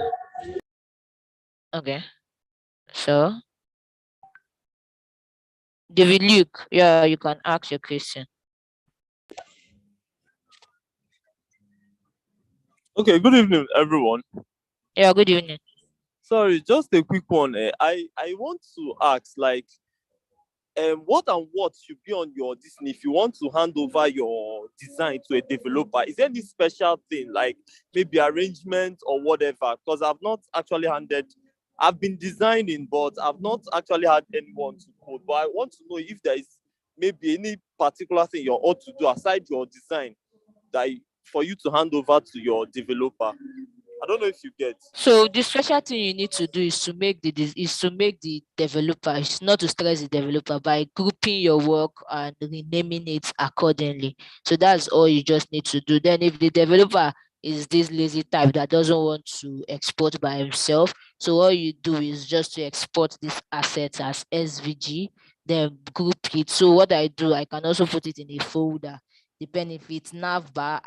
Okay. So, David Luke, yeah, you can ask your question. Okay, good evening, everyone. Yeah, good evening. Sorry, just a quick one. I want to ask, like, what and what should be on your Disney if you want to hand over your design to a developer? Is there any special thing, like maybe arrangement or whatever? Because I've been designing, but I've not actually had anyone to code. But I want to know if there is maybe any particular thing you ought to do aside your design that for you to hand over to your developer. I don't know if you get. So the special thing you need to do is to make the developer, is not to stress the developer by grouping your work and renaming it accordingly. So that's all you just need to do. Then if the developer is this lazy type that doesn't want to export by himself, so all you do is just to export this asset as SVG, then group it. So what I do, I can also put it in a folder. Depending if it's navbar,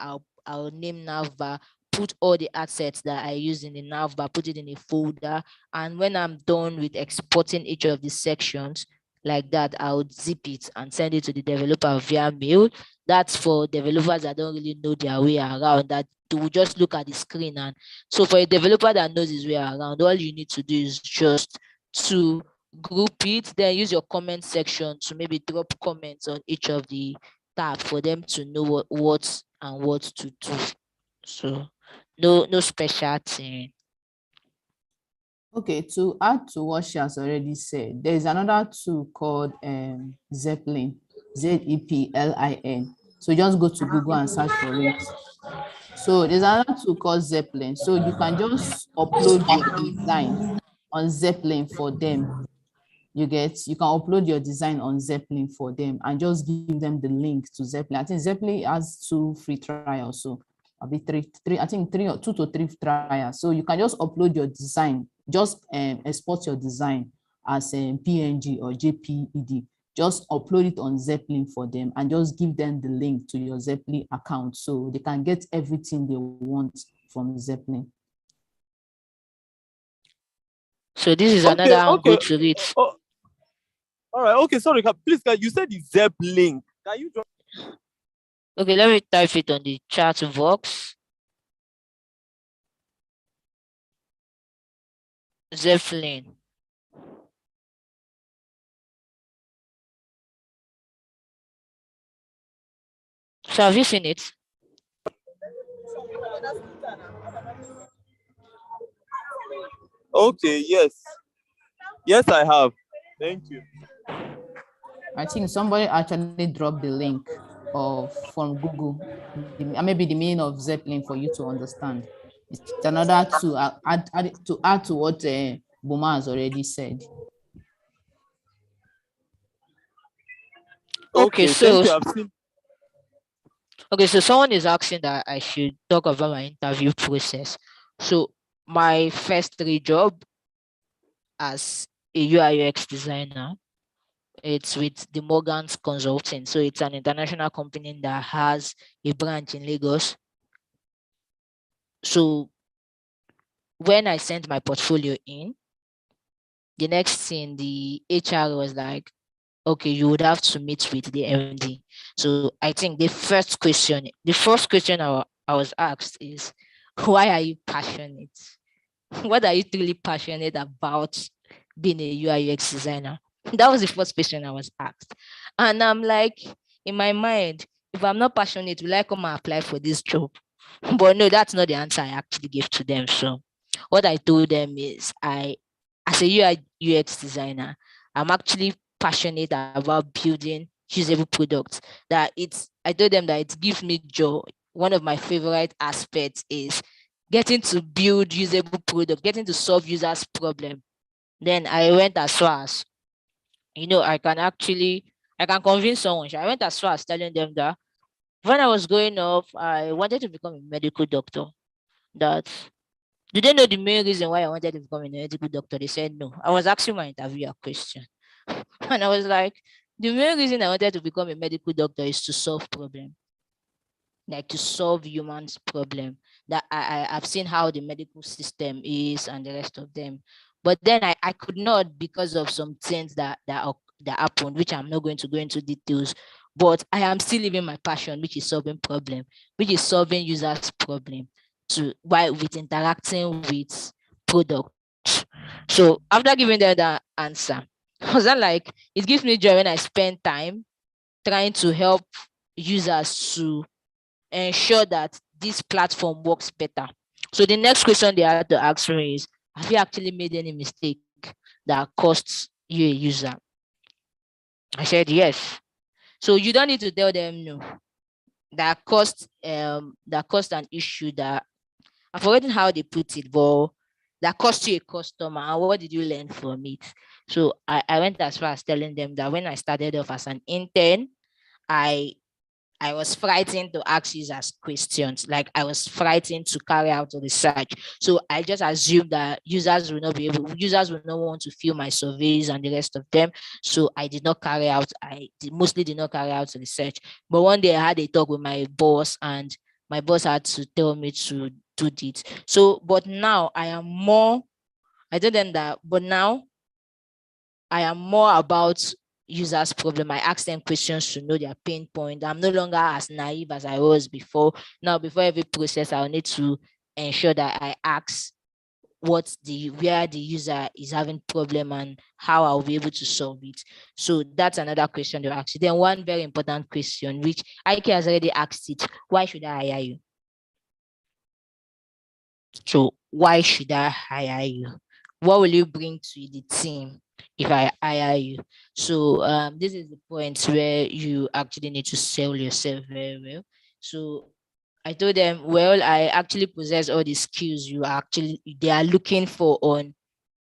I'll name navbar, put all the assets that I use in the navbar, put it in a folder. And when I'm done with exporting each of the sections like that, I'll zip it and send it to the developer via mail. That's for developers that don't really know their way around, that they will just look at the screen. And so for a developer that knows his way around, all you need to do is just to group it, then use your comment section to maybe drop comments on each of the tab for them to know what and what to do. So no special thing. Okay, to add to what she has already said, there is another tool called Zeppelin, Zeplin. So just go to Google and search for it. So there's another tool called Zeppelin. So you can just upload your design on Zeppelin for them. You can upload your design on Zeppelin for them and just give them the link to Zeppelin. I think Zeppelin has 2 free trials, so I'll be three, I think 2 to 3 trials. So you can just upload your design, just export your design as a PNG or JPEG. Just upload it on Zeppelin for them and just give them the link to your Zeppelin account so they can get everything they want from Zeppelin. So this is another angle to it. Oh, all right. Okay. Sorry. Please, you said the Zeppelin. Can you drop? Okay, let me type it on the chat box. Zeppelin. So have you seen it? Okay, yes. Yes, I have. Thank you. I think somebody actually dropped the link from Google, maybe the meaning of Zeppelin for you to understand. It's another to add to what Boma has already said. Okay, so thank you. I've seen. Okay, so someone is asking that I should talk about my interview process. So my first 3 jobs as a UI UX designer, it's with the Morgan's Consulting. So it's an international company that has a branch in Lagos. So when I sent my portfolio in, the next thing, the HR was like, okay, you would have to meet with the MD. So I think the first question I was asked is, why are you passionate? What are you truly passionate about being a UI UX designer? That was the first question I was asked. And I'm like, in my mind, if I'm not passionate, will I come and apply for this job? But no, that's not the answer I actually gave to them. So what I told them is, as a UI UX designer, I'm actually passionate about building usable products. I told them that it gives me joy. One of my favorite aspects is getting to build usable product, getting to solve users' problem. Then I went as far as, I can convince someone. I went as far as telling them that when I was growing up, I wanted to become a medical doctor. That do they know the main reason why I wanted to become a medical doctor? They said no. I was asking my interviewer a question. And I was like, the main reason I wanted to become a medical doctor is to solve problems, like to solve humans' problem. That I've seen how the medical system is and the rest of them. But then I could not, because of some things that happened, which I'm not going to go into details. But I am still living my passion, which is solving problem, which is solving users' problem with interacting with product. So after giving them that answer, I was like, it gives me joy when I spend time trying to help users to ensure that this platform works better. So the next question they had to ask me is, have you actually made any mistake that costs you a user? I said yes. So you don't need to tell them no. That cost an issue that I've forgotten how they put it, but that cost you a customer. And what did you learn from it? So I went as far as telling them that when I started off as an intern, I was frightened to ask users questions. Like I was frightened to carry out research. So I just assumed that users will not want to fill my surveys and the rest of them. So I did not carry out, mostly did not carry out research. But one day I had a talk with my boss, and my boss had to tell me to do it. So, but now I am more, I told them that, but now I am more about users' problem. I ask them questions to know their pain point. I'm no longer as naive as I was before. Now, before every process, I'll need to ensure that I ask where the user is having problem and how I'll be able to solve it. So that's another question to ask. Then one very important question, which IK has already asked it: why should I hire you? So why should I hire you? What will you bring to the team if I hire you? So this is the point where you actually need to sell yourself very well. So I told them, well, I actually possess all the skills they are looking for on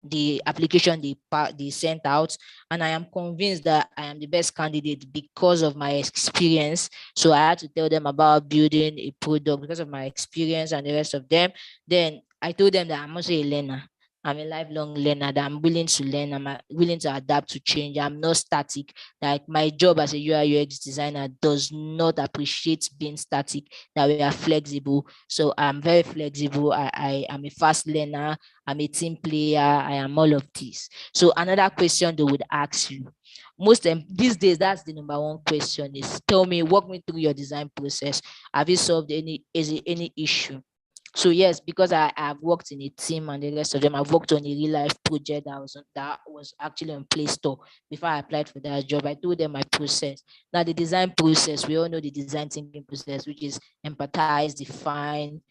the application they sent out, and I am convinced that I am the best candidate because of my experience. So I had to tell them about building a product because of my experience and the rest of them. Then I told them that I'm also a learner. I'm a lifelong learner, that I'm willing to learn. I'm willing to adapt to change. I'm not static. Like my job as a UI UX designer does not appreciate being static, that we are flexible. So I'm very flexible. I am a fast learner. I'm a team player. I am all of this. So another question they would ask you, these days, that's the number one question, is tell me, walk me through your design process. Have you solved any issue? So yes, because I have worked in a team and the rest of them, I've worked on a real life project that was actually on Play Store before I applied for that job. I told them my process. Now the design process, we all know the design thinking process, which is empathize, define,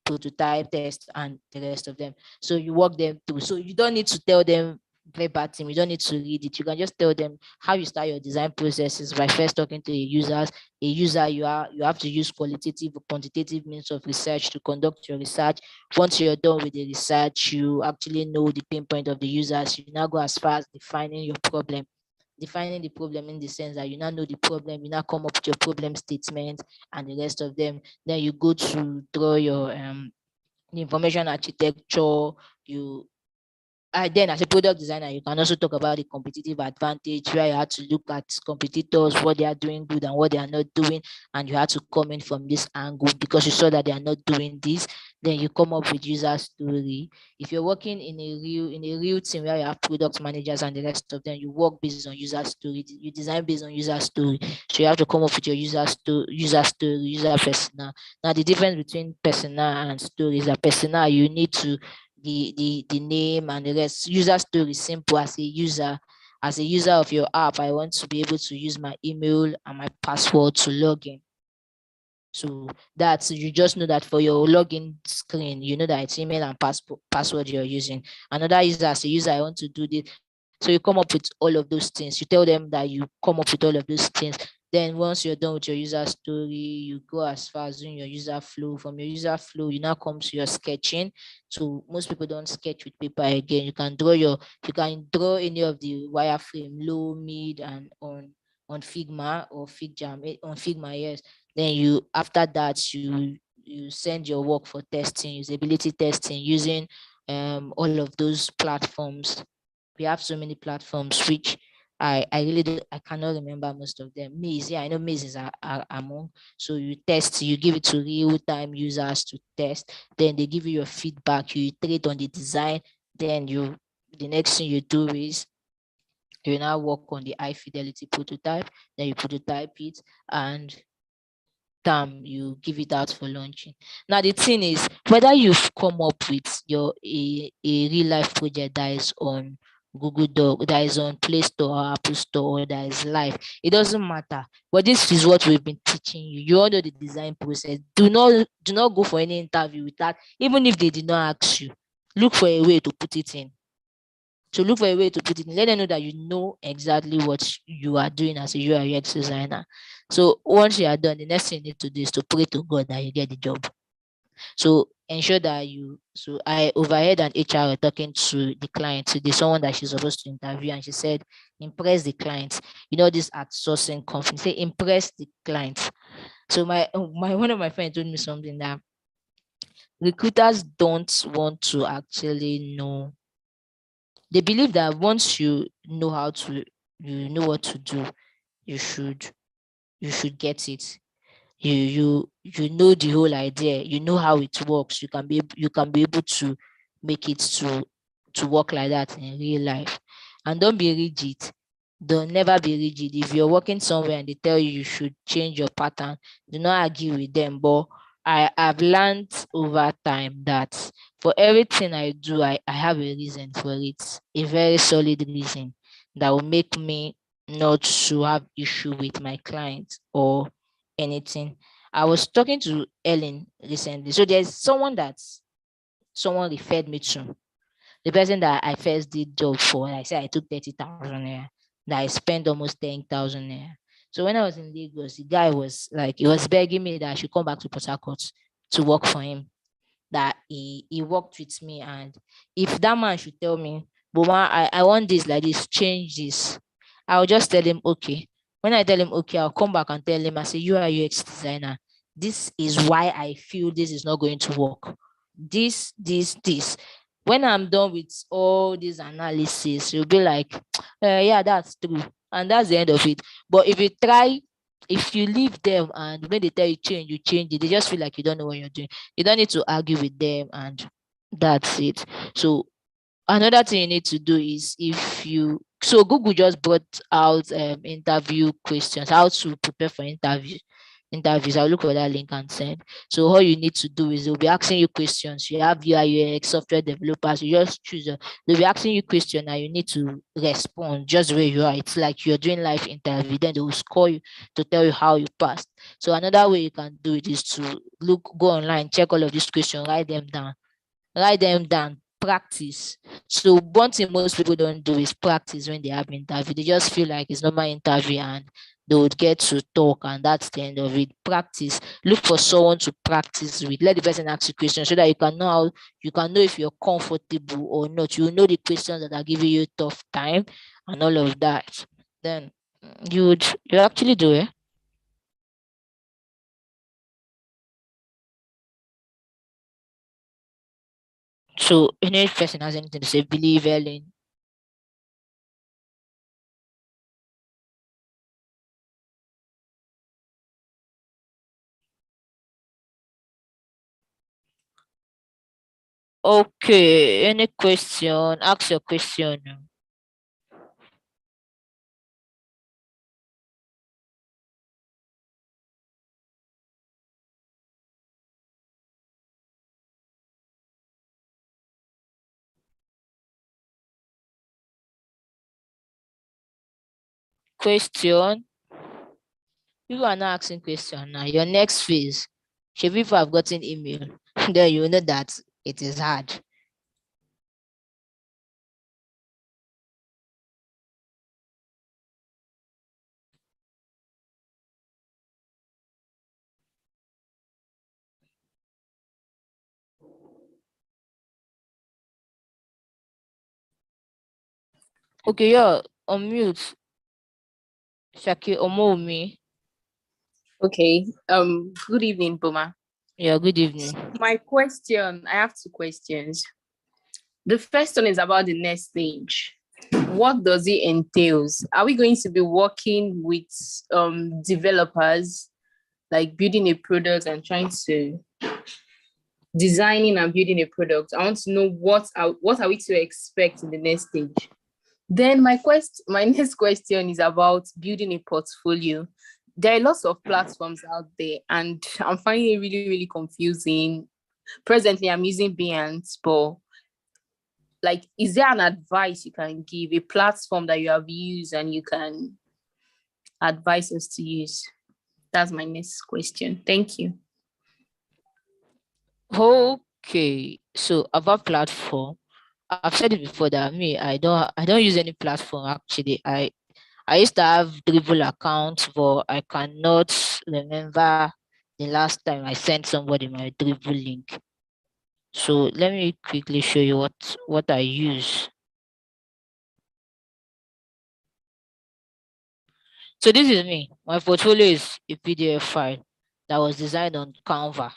prototype, test, and the rest of them. So you walk them through. So you don't need to tell them verbatim. You don't need to read it. You can just tell them how you start your design processes by first talking to your users. A user, you have to use qualitative or quantitative means of research to conduct your research. Once you're done with the research, you actually know the pain point of the users. You now go as far as defining your problem. Defining the problem in the sense that you now know the problem, you now come up with your problem statement and the rest of them. Then you go to draw your the information architecture. You Then as a product designer, you can also talk about the competitive advantage, where you had to look at competitors, what they are doing good and what they are not doing, and you had to come in from this angle because you saw that they are not doing this. Then you come up with user story. If you're working in a real team where you have product managers and the rest of them, you work based on user story. You design based on user story. So you have to come up with your user story, user persona. Now the difference between persona and story is that persona, you need to the name and the rest. User story is simple. As a user of your app, I want to be able to use my email and my password to log in. So that's, you just know that for your login screen, you know that it's email and password you're using. Another user, as a user, I want to do this. So you come up with all of those things. You tell them that you come up with all of those things. Then once you're done with your user story, you go as far as doing your user flow. From your user flow, you now come to your sketching. So most people don't sketch with paper again. You can draw any of the wireframe, low, mid, and on Figma or Figjam. On Figma, yes. Then you, after that, you send your work for testing, usability testing, using all of those platforms. We have so many platforms which I cannot remember most of them. Maze, yeah, I know Maze is among. So you test, you give it to real-time users to test, then they give you your feedback, you iterate on the design, then the next thing you do is you now work on the high fidelity prototype, then you prototype it, and term, you give it out for launching. Now the thing is, whether you've come up with a real life project that is on Google Doc, that is on Play Store or Apple Store, or that is live, it doesn't matter. But this is what we've been teaching you. You all know the design process. Do not go for any interview with that, even if they did not ask you. Look for a way to put it in. So look for a way to put it in. Let them know that you know exactly what you are doing as a UI UX designer. So once you are done, the next thing you need to do is to pray to God that you get the job. So ensure that so I overheard an HR talking to the client. So there's someone that she's supposed to interview, and she said, impress the client. You know, this outsourcing company, say impress the client. So my one of my friends told me something that recruiters don't want to actually know. They believe that once you know you know what to do, you should get it. You know the whole idea. You know how it works. You can be able to make it to work like that in real life. And don't be rigid. Don't never be rigid. If you're working somewhere and they tell you should change your pattern, do not argue with them. But I've learned over time that for everything I do, I have a reason for it, a very solid reason that will make me not to have issue with my client or anything. I was talking to Ellen recently. So there's someone referred me to. The person that I first did job for, I said I took 30,000 naira, that I spent almost 10,000 naira. So when I was in Lagos, the guy was like, he was begging me that I should come back to Port Harcourt to work for him. That he worked with me, and if that man should tell me, Boma, I want this like this, change this, I'll just tell him okay. When I tell him okay, I'll come back and tell him, I say, you are UX designer. This is why I feel this is not going to work. This. When I'm done with all this analysis, you'll be like, yeah, that's true. And that's the end of it. But if you leave them and when they tell you change, you change it, they just feel like you don't know what you're doing. You don't need to argue with them, and that's it. So another thing you need to do is so Google just brought out interview questions, how to prepare for interviews. I'll look for that link and send. So all you need to do is they'll be asking you questions. You have UI UX software developers, you just choose they'll be asking you questions and you need to respond just where you are. It's like you're doing live interview, then they will score you to tell you how you passed. So another way you can do it is to go online, check all of these questions, write them down, practice. So one thing most people don't do is practice when they have interview. They just feel like it's normal interview and they would get to talk, and that's the end of it. Practice. Look for someone to practice with. Let the person ask you questions so that you can know if you're comfortable or not. You know the questions that are giving you tough time and all of that. Then you actually do it. So any person has anything to say, believe Ellen. Okay, any question? Ask your question. Question. People are not asking question now. Your next phase. Should people have gotten email? Then you know that it is hard. Okay, you're on mute. Shaki Omomi. Okay. Good evening, Boma. Yeah, good evening. My question, I have two questions. The first one is about the next stage. What does it entail? Are we going to be working with developers, like building a product and trying to designing and building a product? I want to know what are we to expect in the next stage. Then my next question is about building a portfolio. there are lots of platforms out there, and I'm finding it really, really confusing. Presently, I'm using Behance, but like, is there an advice you can give, a platform that you have used and you can advise us to use? That's my next question. Thank you. Okay, so about platform, I've said it before that I don't use any platform actually. I used to have Dribble accounts, but I cannot remember the last time I sent somebody my Dribble link. So let me quickly show you what I use. So this is me. My portfolio is a PDF file that was designed on Canva.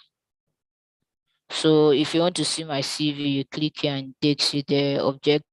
So if you want to see my CV, you click here and it takes you there. Object.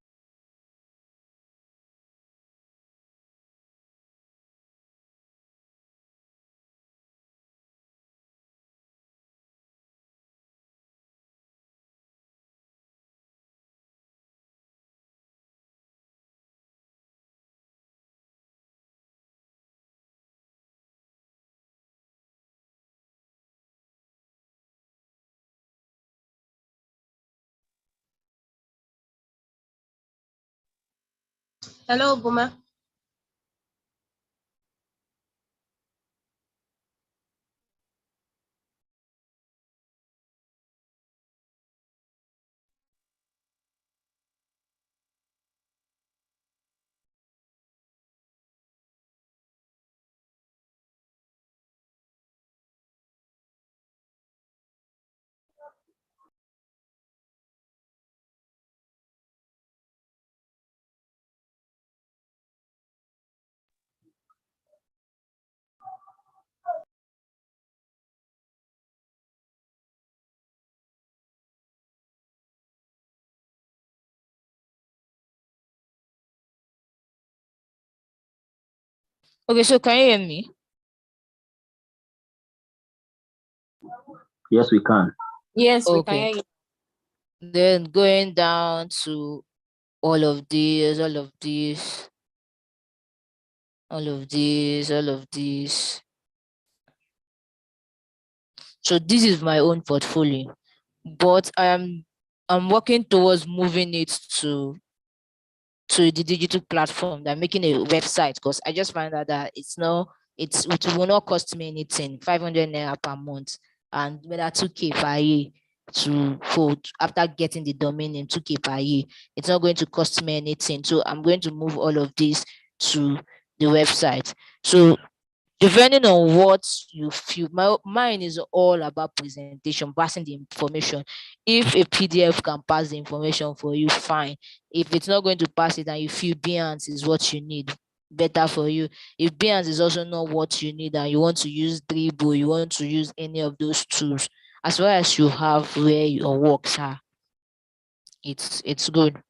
Hello, Buma. Okay, so can you hear me? Yes, we can. Yes, we can Okay. hear you. Then going down to all of these, all of these, all of these, all of these. So this is my own portfolio, but I'm working towards moving it to the digital platform. They're making a website because I just find out that it will not cost me anything, 500 naira per month, and whether 2K per year to hold after getting the domain name, 2K per year. It's not going to cost me anything. So I'm going to move all of this to the website. So depending on what you feel, mine is all about presentation, passing the information. If a PDF can pass the information for you, fine. If it's not going to pass it and you feel Behance is what you need, better for you. If Behance is also not what you need and you want to use Dribble, you want to use any of those tools, as well as you have where your works are, it's good.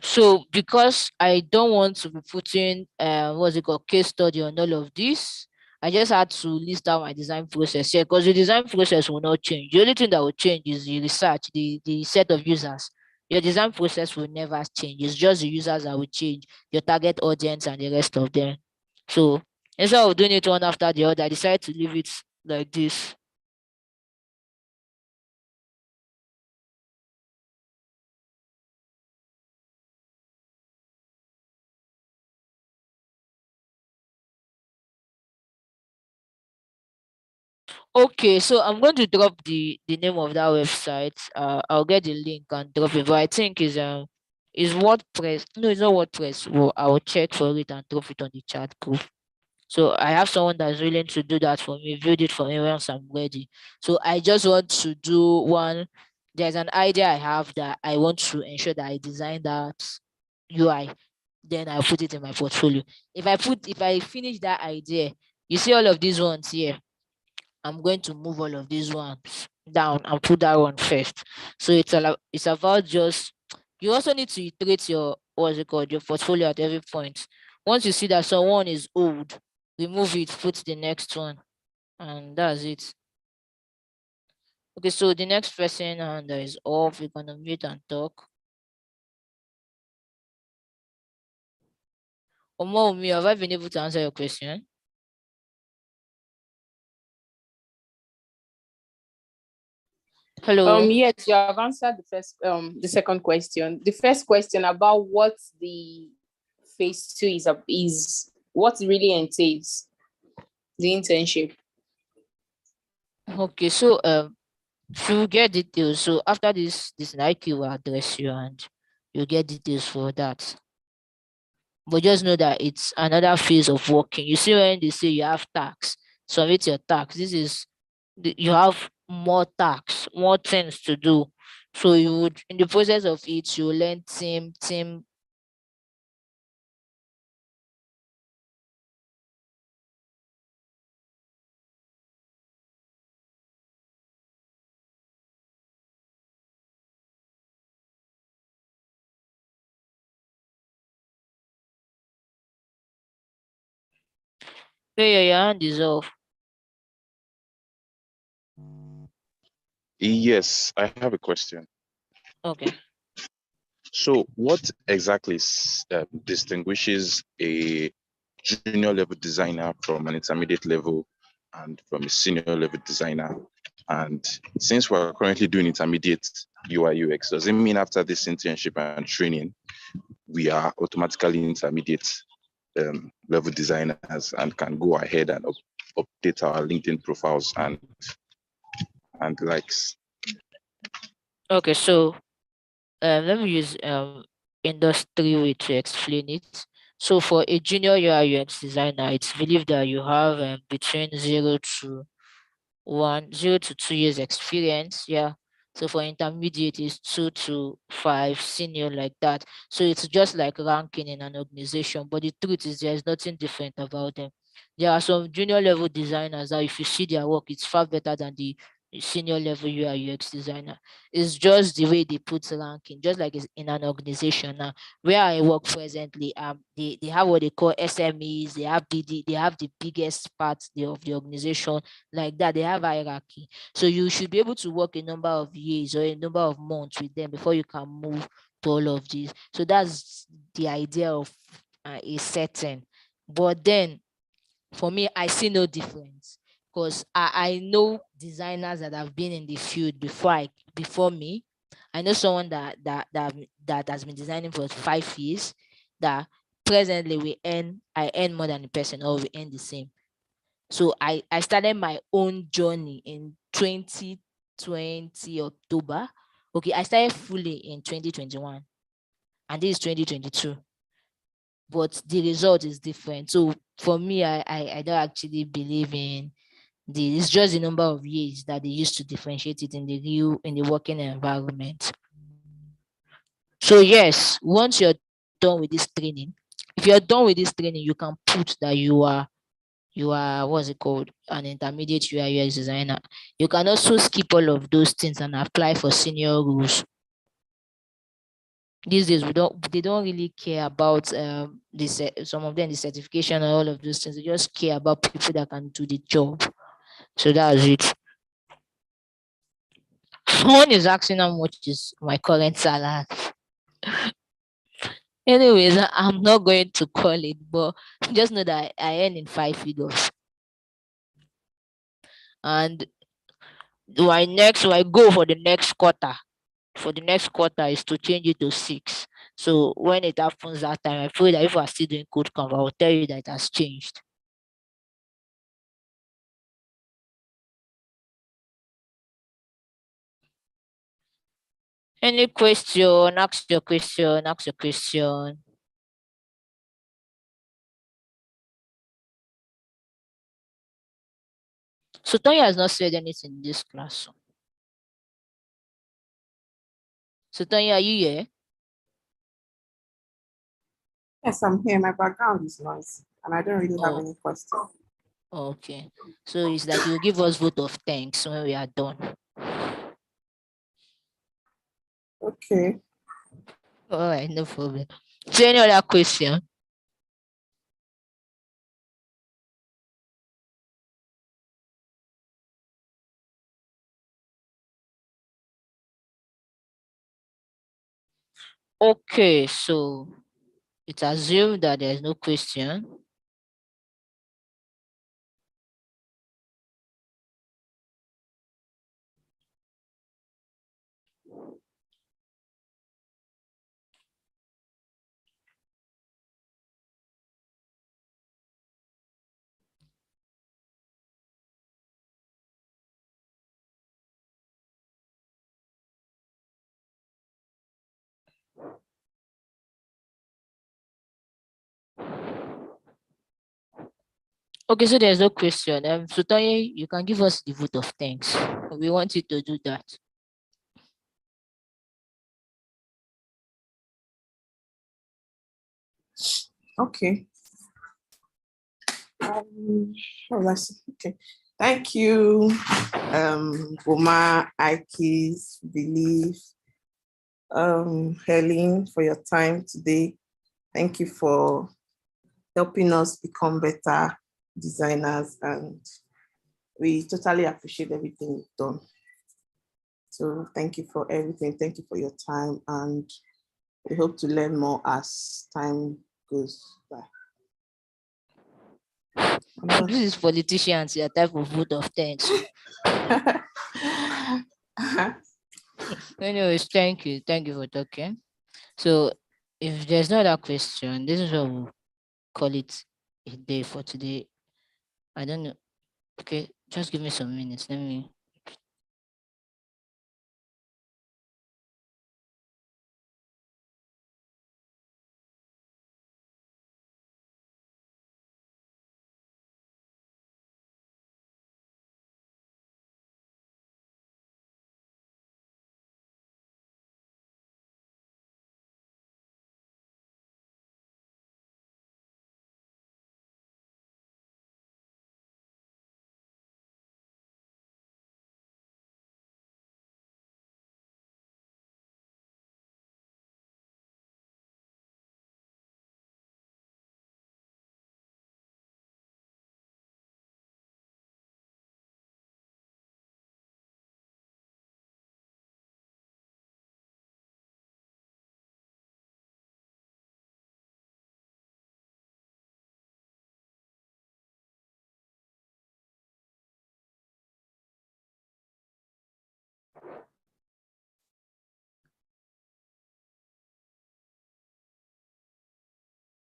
So because I don't want to be putting what's it called, case study on all of this, I just had to list out my design process here because the design process will not change. The only thing that will change is the research, the set of users. Your design process will never change. It's just the users that will change, your target audience and the rest of them. So instead of doing it one after the other, I decided to leave it like this. Okay, so I'm going to drop the name of that website. I'll get the link and drop it. But I think is WordPress. No, it's not WordPress. Well, I'll check for it and drop it on the chat group. So I have someone that's willing to do that for me, build it for me once I'm ready. So I just want to do one. There's an idea I have that I want to ensure that I design that UI. Then I'll put it in my portfolio. If I finish that idea, you see all of these ones here. I'm going to move all of these ones down and put that one first. So it's about just, you also need to iterate your, what's it called, your portfolio at every point. Once you see that someone is old, remove it, put the next one, and that's it. Okay, so the next person and that is off. We're gonna mute and talk. Omo, have I been able to answer your question? Hello. Yes, you have answered the second question. The first question about what the phase 2 is what really entails the internship. Okay, so you get details. So after this Nike will address you and you get details for that. But just know that it's another phase of working. You see, when they say you have tax, submit your tax. This is you have more tax, more things to do. So you would, in the process of it, you learn team. Yeah, your hand is off. Yes, I have a question. Okay. So, what exactly distinguishes a junior level designer from an intermediate level and from a senior level designer? And since we're currently doing intermediate UI UX, does it mean after this internship and training, we are automatically intermediate level designers and can go ahead and update our LinkedIn profiles and likes? Okay, so let me use industry way to explain it. So for a junior UI UX designer, it's believed that you have between 0 to 2 years experience. Yeah. So for intermediate is 2 to 5, senior like that. So it's just like ranking in an organization. But the truth is there's nothing different about them. There are some junior level designers that if you see their work, it's far better than the senior level UI UX designer. It's just the way they put ranking, just like it's in an organization now. Where I work presently, they have what they call SMEs, they have they have the biggest part of the organization like that. They have hierarchy. So you should be able to work a number of years or a number of months with them before you can move to all of this. So that's the idea of a setting. But then for me, I see no difference because I know designers that have been in the field before me. I know someone that has been designing for 5 years that presently I earn more than the person or we earn the same. So I started my own journey in 2020 October. Okay, I started fully in 2021 and this is 2022. But the result is different. So for me, I don't actually believe in it's just the number of years that they used to differentiate it in the working environment. So yes, once you're done with this training, if you're done with this training, you can put that you are what's it called, an intermediate UI UX designer. You can also skip all of those things and apply for senior roles. These days they don't really care about this some of them the certification and all of those things. They just care about people that can do the job. So that's it. Someone is asking how much is my current salary. Anyways, I'm not going to call it, but just know that I earn in 5 figures. And my goal for the next quarter is to change it to 6. So when it happens that time, I feel that if we're still doing KodeCamp, I will tell you that it has changed. Any question? Ask your question. Ask your question. So Tonya has not said anything in this class. So Tonya, are you here? Yes, I'm here. My background is noisy, and I don't really have any question. Okay. So it's like you give us vote of thanks when we are done. Okay. All right, no problem. So any other question? Okay, so It's assumed that there's no question. Okay, so there's no question. So Tanya, you can give us the vote of thanks. We want you to do that. Okay. Okay. Thank you, Boma, Ikes, Believe, Helen, for your time today. Thank you for helping us become better designers, and we totally appreciate everything you've done. So thank you for everything. Thank you for your time, and we hope to learn more as time goes by. This is politicians, your type of vote of thanks. Anyways, thank you. Thank you for talking. So if there's no other question, this is what we'll call it a day for today. I don't know. Okay, just give me some minutes. Let me.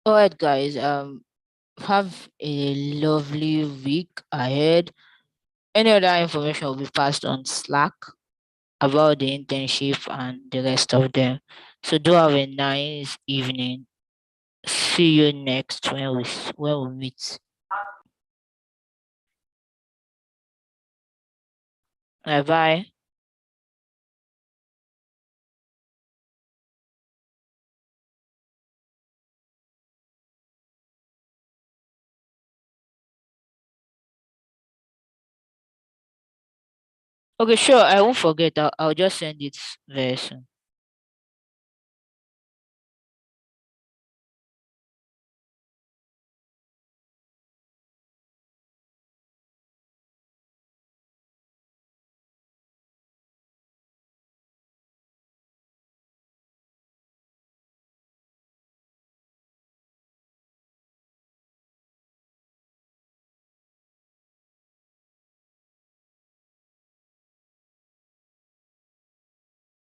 All right, guys. Have a lovely week ahead. Any other information will be passed on Slack about the internship and the rest of them. So do have a nice evening. See you next when we meet. Bye bye. Okay, sure. I won't forget. I'll just send it very soon.